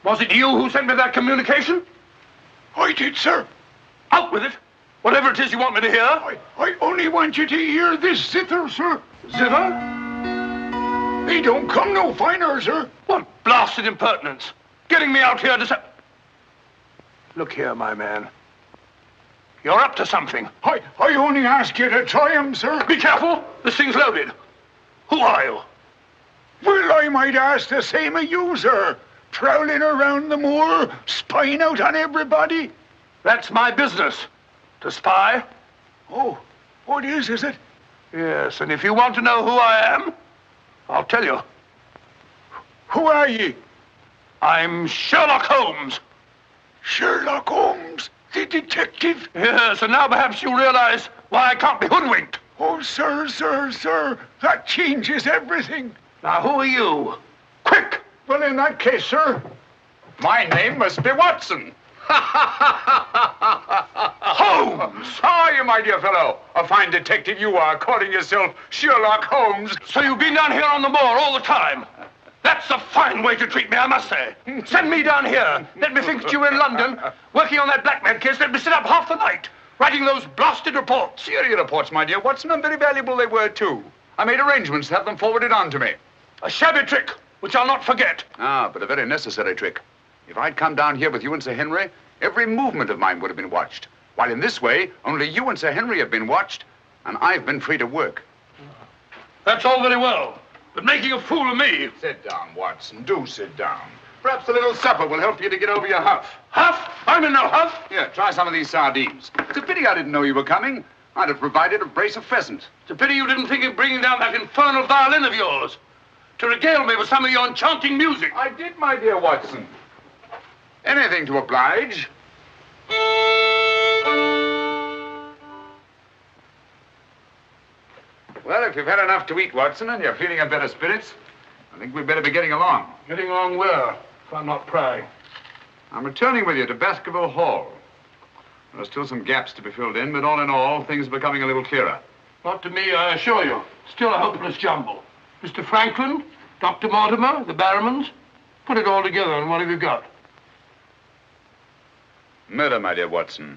Was it you who sent me that communication? I did, sir. Out with it. Whatever it is you want me to hear. I only want you to hear this zither, sir. Zither? He don't come no finer, sir. What blasted impertinence. Getting me out here to say... Look here, my man. You're up to something. I only ask you to try him, sir. Be careful. This thing's loaded. Who are you? Well, I might ask the same of you, sir. Prowling around the moor, spying out on everybody. That's my business. To spy. Oh, what is it? Yes, and if you want to know who I am, I'll tell you. Who are ye? I'm Sherlock Holmes. Sherlock Holmes, the detective? Yes, and now perhaps you realize why I can't be hoodwinked. Oh, sir, that changes everything. Now, who are you? Quick! Well, in that case, sir, my name must be Watson. Holmes! How are you, my my dear fellow. A fine detective you are, calling yourself Sherlock Holmes. So you've been down here on the moor all the time? That's a fine way to treat me, I must say. Send me down here. Let me think that you were in London, working on that blackmail case. Let me sit up half the night, writing those blasted reports. Serious reports, my dear Watson, and very valuable they were, too. I made arrangements to have them forwarded on to me. A shabby trick, which I'll not forget. Ah, but a very necessary trick. If I'd come down here with you and Sir Henry, every movement of mine would have been watched. While in this way, only you and Sir Henry have been watched, and I've been free to work. That's all very well, but making a fool of me. Sit down, Watson. Do sit down. Perhaps a little supper will help you to get over your huff. Huff? I'm in no huff. Here, try some of these sardines. It's a pity I didn't know you were coming. I'd have provided a brace of pheasant. It's a pity you didn't think of bringing down that infernal violin of yours to regale me with some of your enchanting music. I did, my dear Watson. Anything to oblige. Well, if you've had enough to eat, Watson, and you're feeling in better spirits, I think we'd better be getting along. Getting along where, if I'm not prying? I'm returning with you to Baskerville Hall. There are still some gaps to be filled in, but all in all, things are becoming a little clearer. Not to me, I assure you. Still a hopeless jumble. Mr. Franklin, Dr. Mortimer, the Barrowmans, put it all together, and what have you got? Murder, my dear Watson.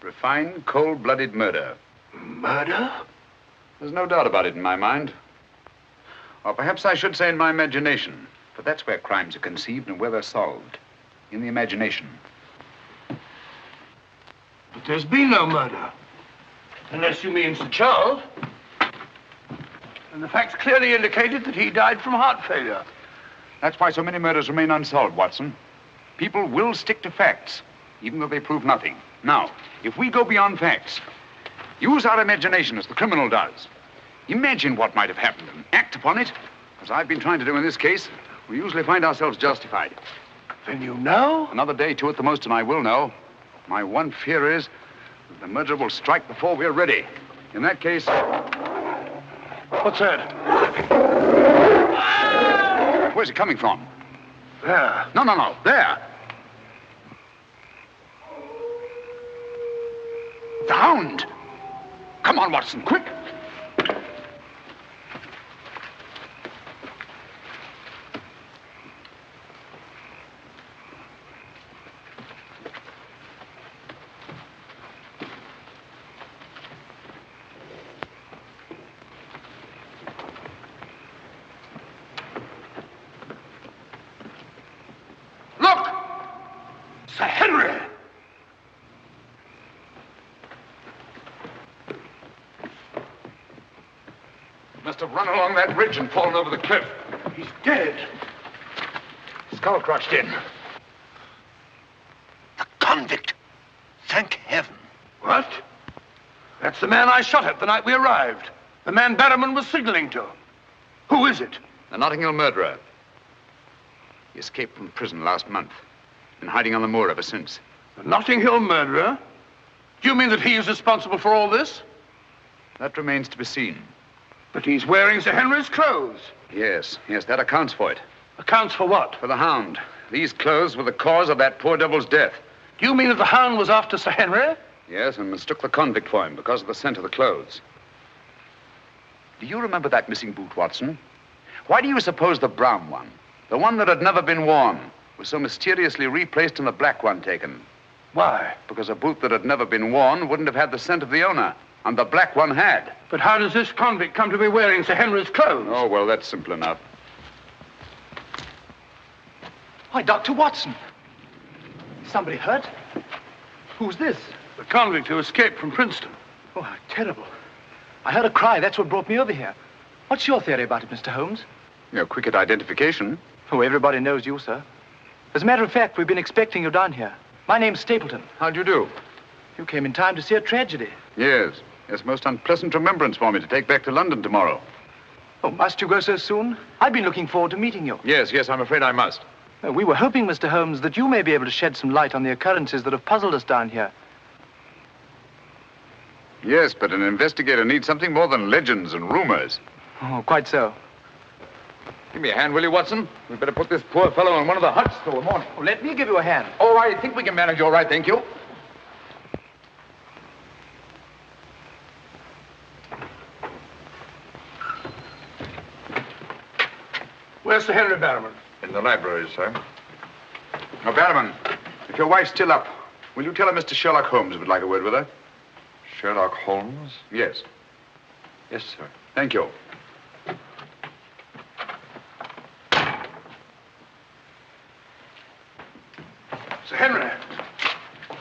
Refined, cold-blooded murder. Murder? There's no doubt about it in my mind. Or perhaps I should say in my imagination. For that's where crimes are conceived and where they're solved. In the imagination. But there's been no murder. Unless you mean Sir Charles. And the facts clearly indicated that he died from heart failure. That's why so many murders remain unsolved, Watson. People will stick to facts, even though they prove nothing. Now, if we go beyond facts, use our imagination as the criminal does. Imagine what might have happened and act upon it, as I've been trying to do in this case. We usually find ourselves justified. Then you know? Another day, two at the most, and I will know. My one fear is that the murderer will strike before we're ready. In that case... What's that? Where's it coming from? There. No. There. The Hound. Come on, Watson, quick. Look! Sir Henry! Must have run along that ridge and fallen over the cliff. He's dead. Skull crushed in. The convict. Thank heaven. What? That's the man I shot at the night we arrived. The man Barrowman was signaling to. Who is it? The Notting Hill murderer. He escaped from prison last month. Been hiding on the moor ever since. The Notting Hill murderer? Do you mean that he is responsible for all this? That remains to be seen. But he's wearing Sir Henry's clothes. Yes, that accounts for it. Accounts for what? For the Hound. These clothes were the cause of that poor devil's death. Do you mean that the Hound was after Sir Henry? Yes, and mistook the convict for him because of the scent of the clothes. Do you remember that missing boot, Watson? Why do you suppose the brown one, the one that had never been worn, was so mysteriously replaced in the black one taken? Why? Because a boot that had never been worn wouldn't have had the scent of the owner, and the black one had. But how does this convict come to be wearing Sir Henry's clothes? Oh, well, that's simple enough. Why, Dr. Watson. Somebody hurt? Who's this? The convict who escaped from Princeton. Oh, how terrible. I heard a cry. That's what brought me over here. What's your theory about it, Mr. Holmes? You're quick at identification. Oh, everybody knows you, sir. As a matter of fact, we've been expecting you down here. My name's Stapleton. How'd you do? You came in time to see a tragedy. Yes, most unpleasant remembrance for me to take back to London tomorrow. Oh, must you go so soon? I've been looking forward to meeting you. Yes, I'm afraid I must. We were hoping, Mr. Holmes, that you may be able to shed some light on the occurrences that have puzzled us down here. Yes, but an investigator needs something more than legends and rumors. Oh, quite so. Give me a hand, will you, Watson? We'd better put this poor fellow in one of the huts till the morning. Oh, let me give you a hand. Oh, I think we can manage all right, thank you. Where's Sir Henry Barrowman? In the library, sir. Now, Barrowman, if your wife's still up, will you tell her Mr. Sherlock Holmes would like a word with her? Sherlock Holmes? Yes. Yes, sir. Thank you. Sir Henry.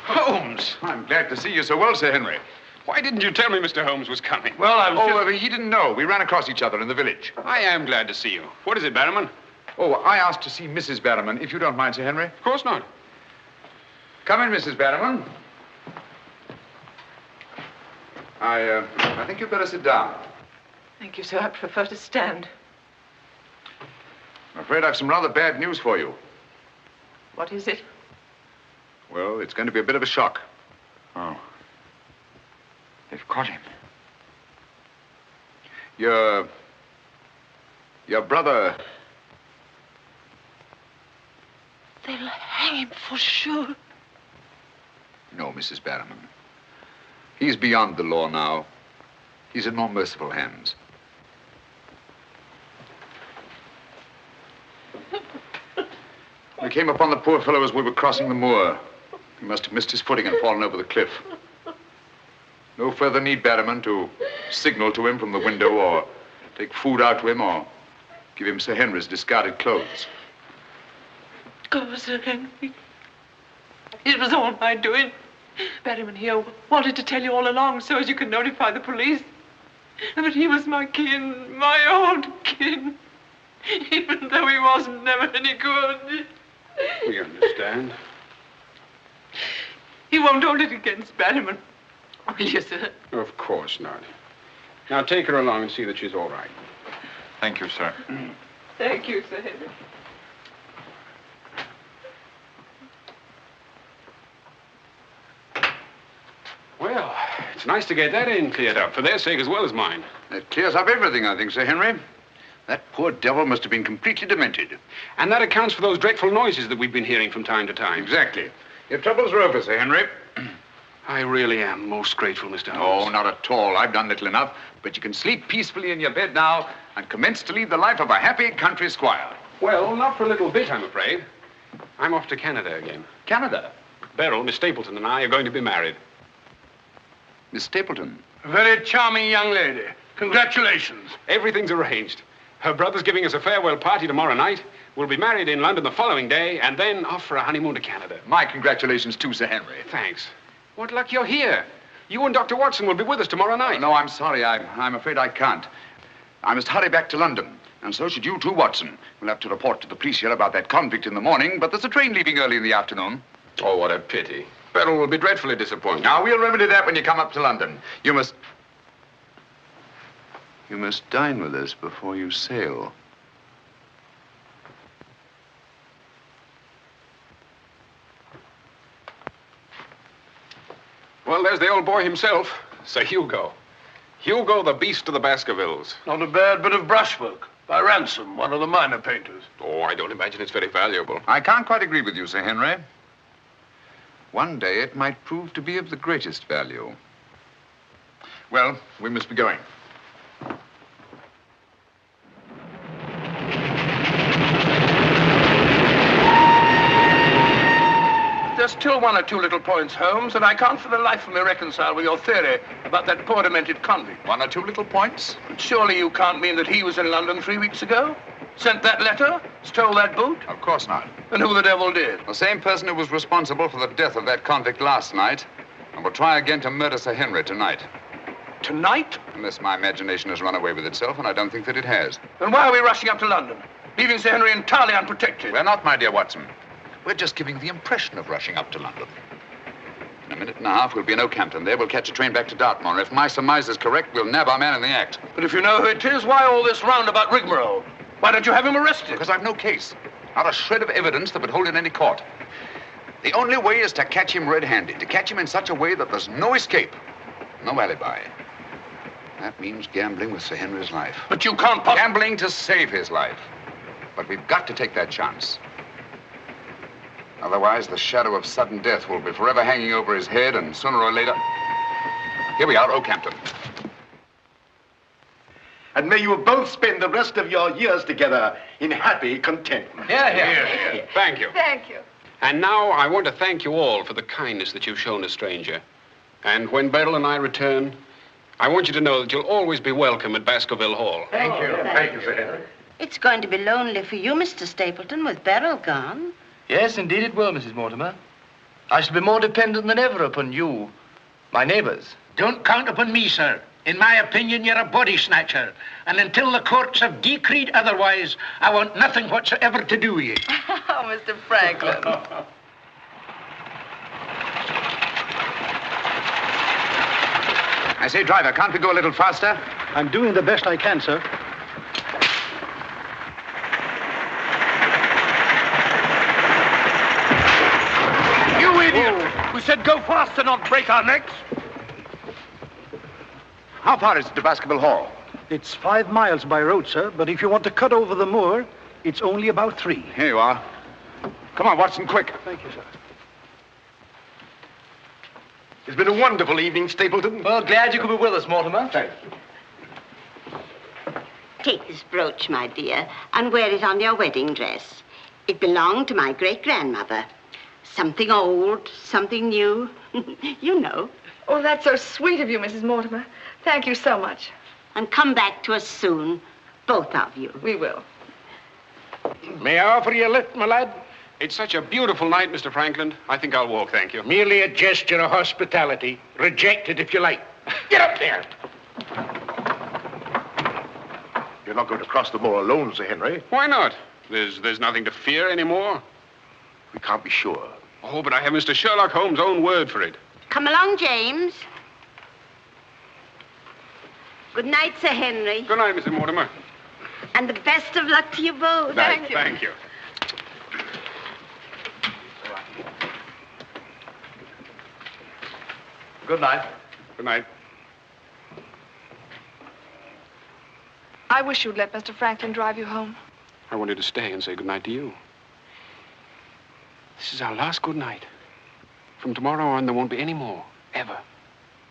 Holmes! I'm glad to see you so well, Sir Henry. Why didn't you tell me Mr. Holmes was coming? Well, I was he didn't know. We ran across each other in the village. I am glad to see you. What is it, Barrowman? Oh, I asked to see Mrs. Barrowman, if you don't mind, Sir Henry. Of course not. Come in, Mrs. Barrowman. I think you'd better sit down. Thank you, sir. I prefer to stand. I'm afraid I've some rather bad news for you. What is it? Well, it's going to be a bit of a shock. Oh. They've caught him. Your brother... They'll hang him for sure. No, Mrs. Barrowman. He's beyond the law now. He's in more merciful hands. We came upon the poor fellow as we were crossing the moor. He must have missed his footing and fallen over the cliff. No further need, Barrowman, to signal to him from the window or take food out to him or give him Sir Henry's discarded clothes. Oh, Sir Henry. It was all my doing. Barrowman here wanted to tell you all along so as you could notify the police. But he was my kin, my old kin. Even though he wasn't never any good. We understand. He won't hold it against Barrowman, will you, sir? Of course not. Now take her along and see that she's all right. Thank you, sir. Thank you, Sir Henry. Well, it's nice to get that in cleared up, for their sake as well as mine. That clears up everything, I think, Sir Henry. That poor devil must have been completely demented. And that accounts for those dreadful noises that we've been hearing from time to time. Exactly. Your troubles are over, Sir Henry. I really am most grateful, Mr. Holmes. Oh, not at all. I've done little enough. But you can sleep peacefully in your bed now and commence to lead the life of a happy country squire. Well, not for a little bit, I'm afraid. I'm off to Canada again. Canada? Beryl, Miss Stapleton, and I are going to be married. Miss Stapleton? A very charming young lady. Congratulations. Everything's arranged. Her brother's giving us a farewell party tomorrow night. We'll be married in London the following day, and then off for a honeymoon to Canada. My congratulations too, Sir Henry. Thanks. What luck you're here. You and Dr. Watson will be with us tomorrow night. No, I'm sorry. I'm afraid I can't. I must hurry back to London. And so should you too, Watson. We'll have to report to the police here about that convict in the morning, but there's a train leaving early in the afternoon. Oh, what a pity. Beryl will be dreadfully disappointed. Now, we'll remedy that when you come up to London. You must dine with us before you sail. Well, there's the old boy himself, Sir Hugo. Hugo, the beast of the Baskervilles. Not a bad bit of brushwork. By Ransom, one of the minor painters. Oh, I don't imagine it's very valuable. I can't quite agree with you, Sir Henry. One day it might prove to be of the greatest value. Well, we must be going. There's still one or two little points, Holmes, that I can't for the life of me reconcile with your theory about that poor demented convict. One or two little points? But surely you can't mean that he was in London 3 weeks ago? Sent that letter? Stole that boot? Of course not. And who the devil did? The same person who was responsible for the death of that convict last night and will try again to murder Sir Henry tonight. Tonight? Unless my imagination has run away with itself, and I don't think that it has. Then why are we rushing up to London, leaving Sir Henry entirely unprotected? We're not, my dear Watson. We're just giving the impression of rushing up to London. In a minute and a half, we'll be in Oakhampton. There, we'll catch a train back to Dartmoor. If my surmise is correct, we'll nab our man in the act. But if you know who it is, why all this roundabout rigmarole? Why don't you have him arrested? Because I've no case. Not a shred of evidence that would hold in any court. The only way is to catch him red-handed, to catch him in such a way that there's no escape, no alibi. That means gambling with Sir Henry's life. But you can't Gambling to save his life. But we've got to take that chance. Otherwise, the shadow of sudden death will be forever hanging over his head, and sooner or later... Here we are, Oakhampton. And may you both spend the rest of your years together in happy contentment. Here. Thank you. Thank you. And now I want to thank you all for the kindness that you've shown a stranger. And when Beryl and I return, I want you to know that you'll always be welcome at Baskerville Hall. Thank you. Thank you, Sir Henry. It's going to be lonely for you, Mr. Stapleton, with Beryl gone. Yes, indeed it will, Mrs. Mortimer. I shall be more dependent than ever upon you, my neighbors. Don't count upon me, sir. In my opinion, you're a body snatcher. And until the courts have decreed otherwise, I want nothing whatsoever to do with you. Oh, Mr. Franklin. I say, driver, can't we go a little faster? I'm doing the best I can, sir. You idiot! We said go faster, not break our necks. How far is it to Baskerville Hall? It's 5 miles by road, sir, but if you want to cut over the moor, it's only about 3. Here you are. Come on, Watson, quick. Thank you, sir. It's been a wonderful evening, Stapleton. Well, glad you could be with us, Mortimer. Thank you. Take this brooch, my dear, and wear it on your wedding dress. It belonged to my great-grandmother. Something old, something new. You know. Oh, that's so sweet of you, Mrs. Mortimer. Thank you so much. And come back to us soon, both of you. We will. May I offer you a lift, my lad? It's such a beautiful night, Mr. Franklin. I think I'll walk, thank you. Merely a gesture of hospitality. Reject it if you like. Get up there. You're not going to cross the moor alone, Sir Henry. Why not? There's nothing to fear anymore. We can't be sure. Oh, but I have Mr. Sherlock Holmes' own word for it. Come along, James. Good night, Sir Henry. Good night, Mrs. Mortimer. And the best of luck to you both. Thank you. Thank you. Good night. Good night. I wish you'd let Mr. Franklin drive you home. I wanted to stay and say good night to you. This is our last good night. From tomorrow on, there won't be any more, ever.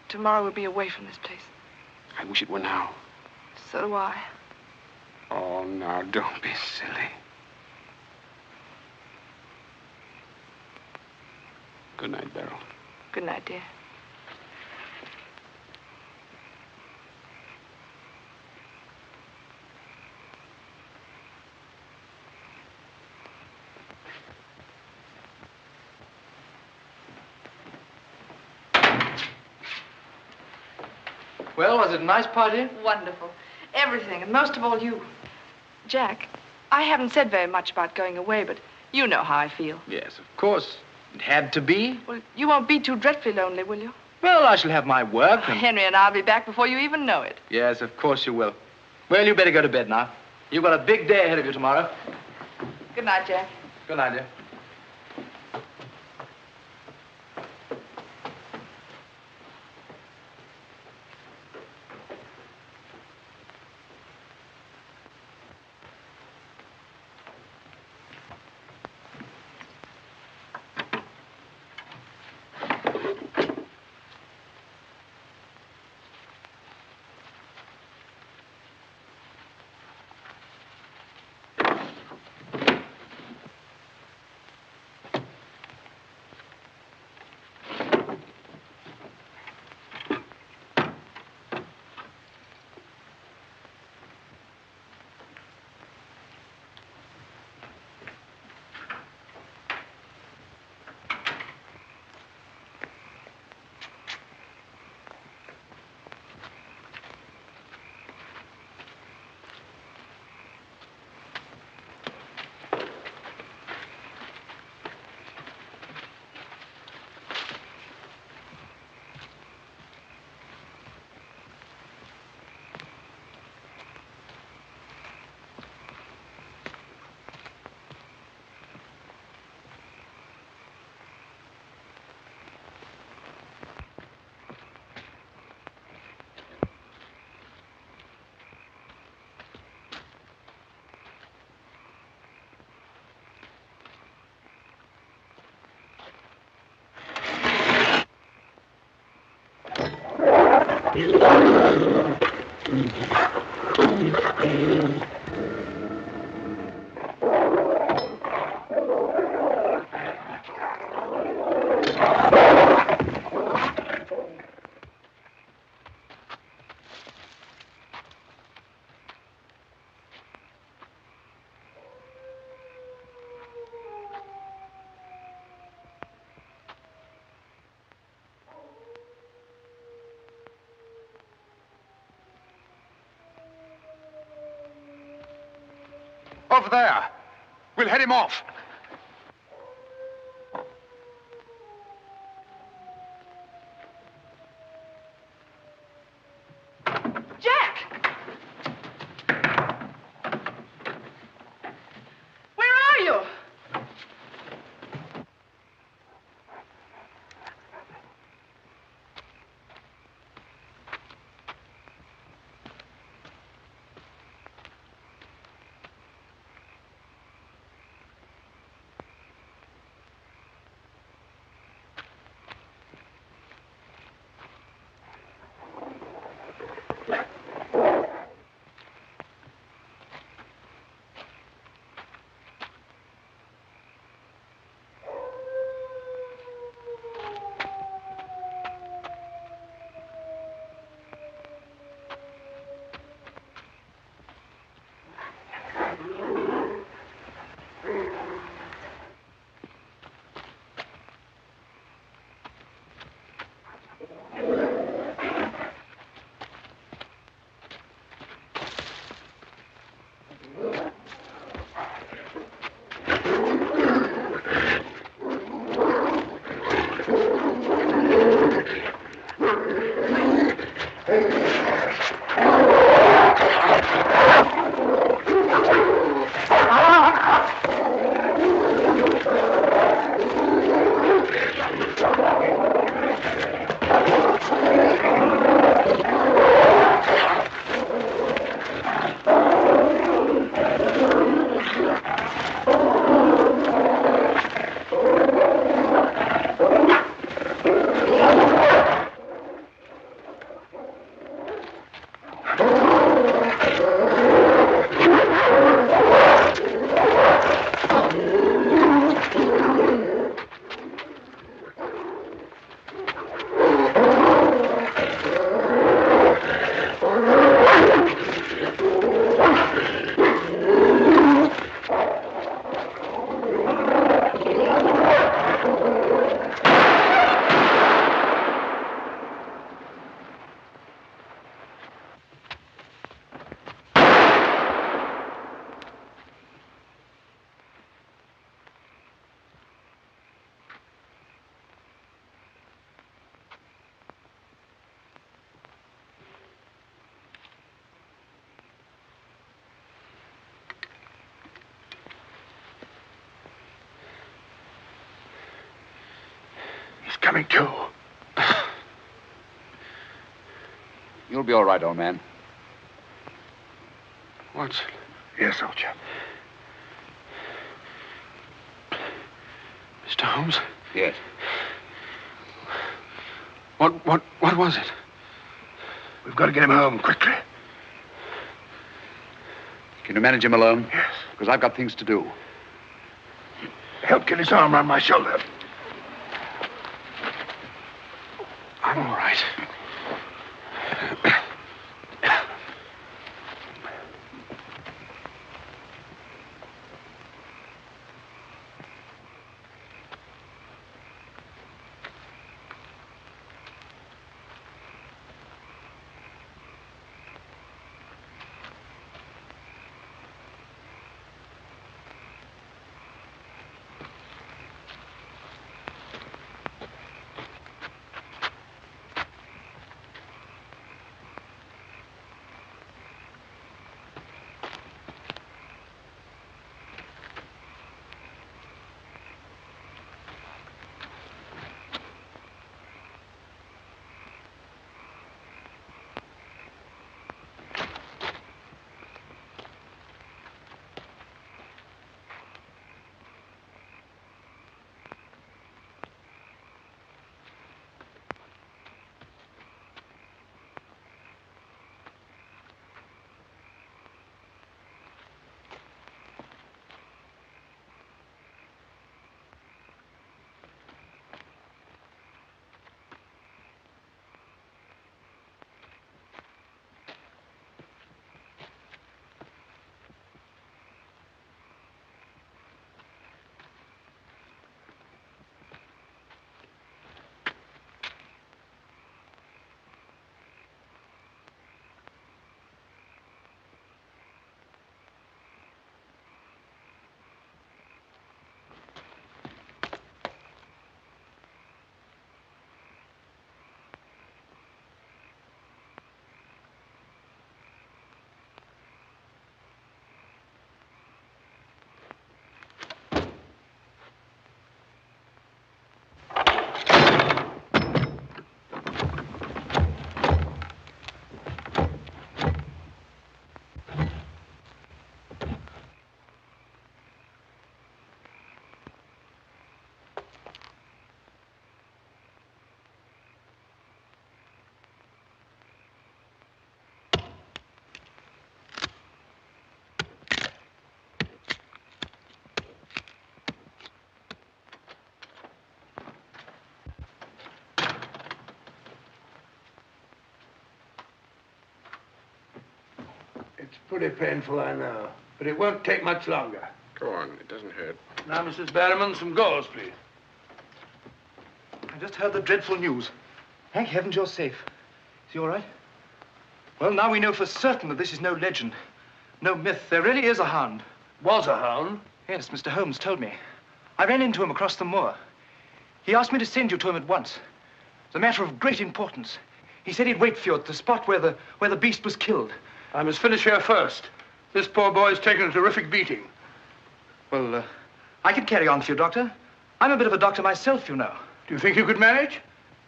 Tomorrow we'll be away from this place. I wish it were now. So do I. Oh, now, don't be silly. Good night, Beryl. Good night, dear. Well, was it a nice party? Wonderful. Everything, and most of all you. Jack, I haven't said very much about going away, but you know how I feel. Yes, of course. It had to be. Well, you won't be too dreadfully lonely, will you? Well, I shall have my work and... Henry and I'll be back before you even know it. Yes, of course you will. Well, you better go to bed now. You've got a big day ahead of you tomorrow. Good night, Jack. Good night, dear. Over there. We'll head him off. Jack! Where are you? Coming to. You'll be all right, old man. Watson. Yes, old chap. Mr. Holmes? Yes. What was it? We've got to get him home quickly. Can you manage him alone? Yes. Because I've got things to do. Help get his arm around my shoulder. I'm all right. Pretty painful, I know. But it won't take much longer. Go on, it doesn't hurt. Now, Mrs. Barrowman, some gauze, please. I just heard the dreadful news. Thank heavens you're safe. Is he all right? Well, now we know for certain that this is no legend, no myth. There really is a hound. Was a hound? Yes, Mr. Holmes told me. I ran into him across the moor. He asked me to send you to him at once. It's a matter of great importance. He said he'd wait for you at the spot where the beast was killed. I must finish here first. This poor boy's taken a terrific beating. Well, I could carry on for you, Doctor. I'm a bit of a doctor myself, you know. Do you think you could manage?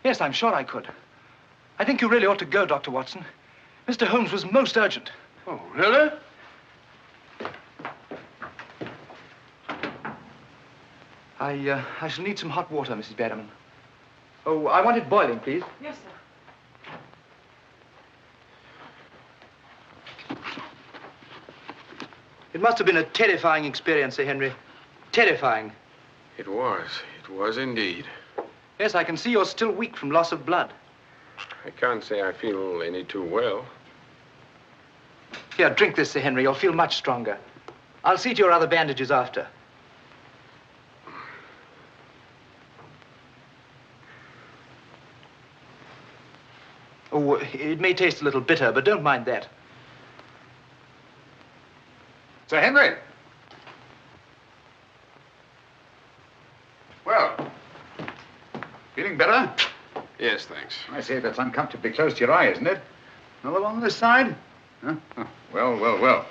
Yes, I'm sure I could. I think you really ought to go, Dr. Watson. Mr. Holmes was most urgent. Oh, really? I shall need some hot water, Mrs. Barrowman. Oh, I want it boiling, please. Yes, sir. It must have been a terrifying experience, Sir Henry. Terrifying. It was. It was indeed. Yes, I can see you're still weak from loss of blood. I can't say I feel any too well. Here, drink this, Sir Henry. You'll feel much stronger. I'll see to your other bandages after. Oh, it may taste a little bitter, but don't mind that. Sir Henry! Well, feeling better? Yes, thanks. I say, that's uncomfortably close to your eye, isn't it? Another one on this side? Huh? Oh, well, well, well.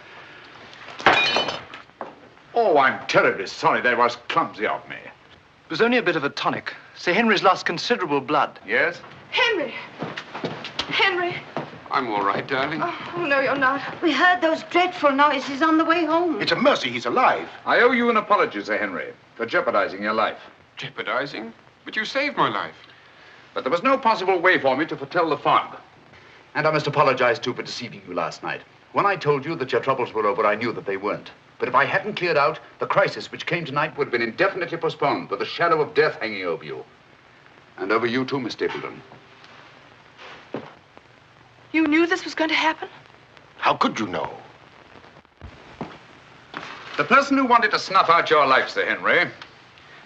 Oh, I'm terribly sorry. That was clumsy of me. It was only a bit of a tonic. Sir Henry's lost considerable blood. Yes? Henry! Henry! I'm all right, darling. Oh, no, you're not. We heard those dreadful noises on the way home. It's a mercy he's alive. I owe you an apology, Sir Henry, for jeopardizing your life. Jeopardizing? But you saved my life. But there was no possible way for me to foretell the fog. And I must apologize, too, for deceiving you last night. When I told you that your troubles were over, I knew that they weren't. But if I hadn't cleared out, the crisis which came tonight would have been indefinitely postponed, with the shadow of death hanging over you. And over you, too, Miss Stapleton. You knew this was going to happen? How could you know? The person who wanted to snuff out your life, Sir Henry,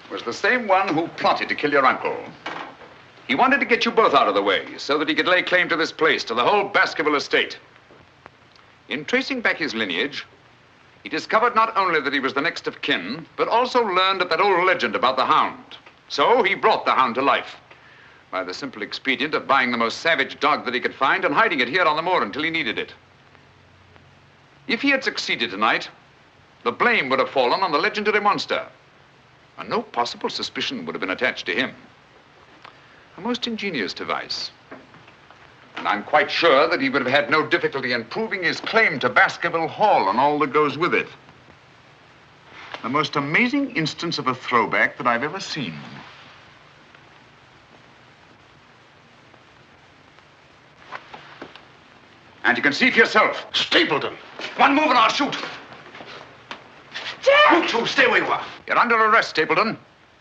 was the same one who plotted to kill your uncle. He wanted to get you both out of the way so that he could lay claim to this place, to the whole Baskerville estate. In tracing back his lineage, he discovered not only that he was the next of kin, but also learned of that old legend about the Hound. So he brought the Hound to life by the simple expedient of buying the most savage dog that he could find and hiding it here on the moor until he needed it. If he had succeeded tonight, the blame would have fallen on the legendary monster, and no possible suspicion would have been attached to him. A most ingenious device. And I'm quite sure that he would have had no difficulty in proving his claim to Baskerville Hall and all that goes with it. The most amazing instance of a throwback that I've ever seen. And you can see for yourself. Stapleton! One move and I'll shoot. Jack! You two, stay where you are. You're under arrest, Stapleton.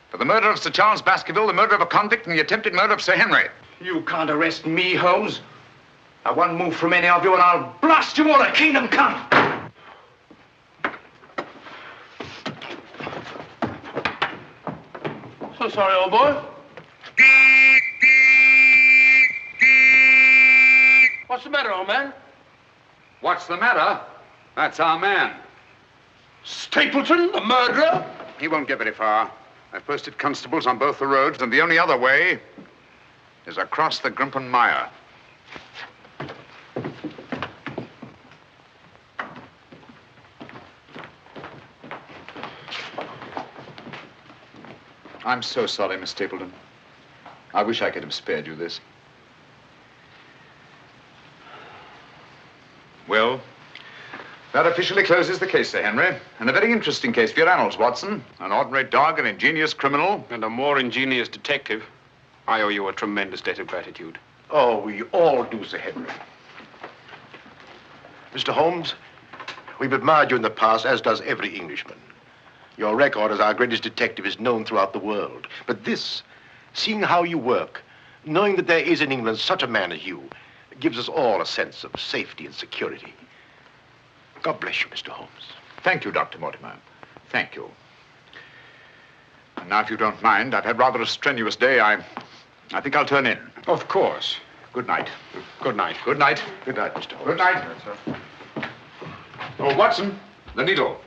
For the murder of Sir Charles Baskerville, the murder of a convict, and the attempted murder of Sir Henry. You can't arrest me, Holmes. Now, one move from any of you and I'll blast you all to kingdom come. So sorry, old boy. What's the matter, old man? What's the matter? That's our man. Stapleton, the murderer? He won't get very far. I've posted constables on both the roads, and the only other way is across the Grimpen Mire. I'm so sorry, Miss Stapleton. I wish I could have spared you this. Well, that officially closes the case, Sir Henry. And a very interesting case for your annals, Watson. An ordinary dog, an ingenious criminal. And a more ingenious detective. I owe you a tremendous debt of gratitude. Oh, we all do, Sir Henry. Mr. Holmes, we've admired you in the past, as does every Englishman. Your record as our greatest detective is known throughout the world. But this, seeing how you work, knowing that there is in England such a man as you, gives us all a sense of safety and security. God bless you, Mr. Holmes. Thank you, Dr. Mortimer. Thank you. And now, if you don't mind, I've had rather a strenuous day. I think I'll turn in. Of course. Good night. Good night. Good night. Good night, Mr. Holmes. Good night. Oh, Watson, the needle.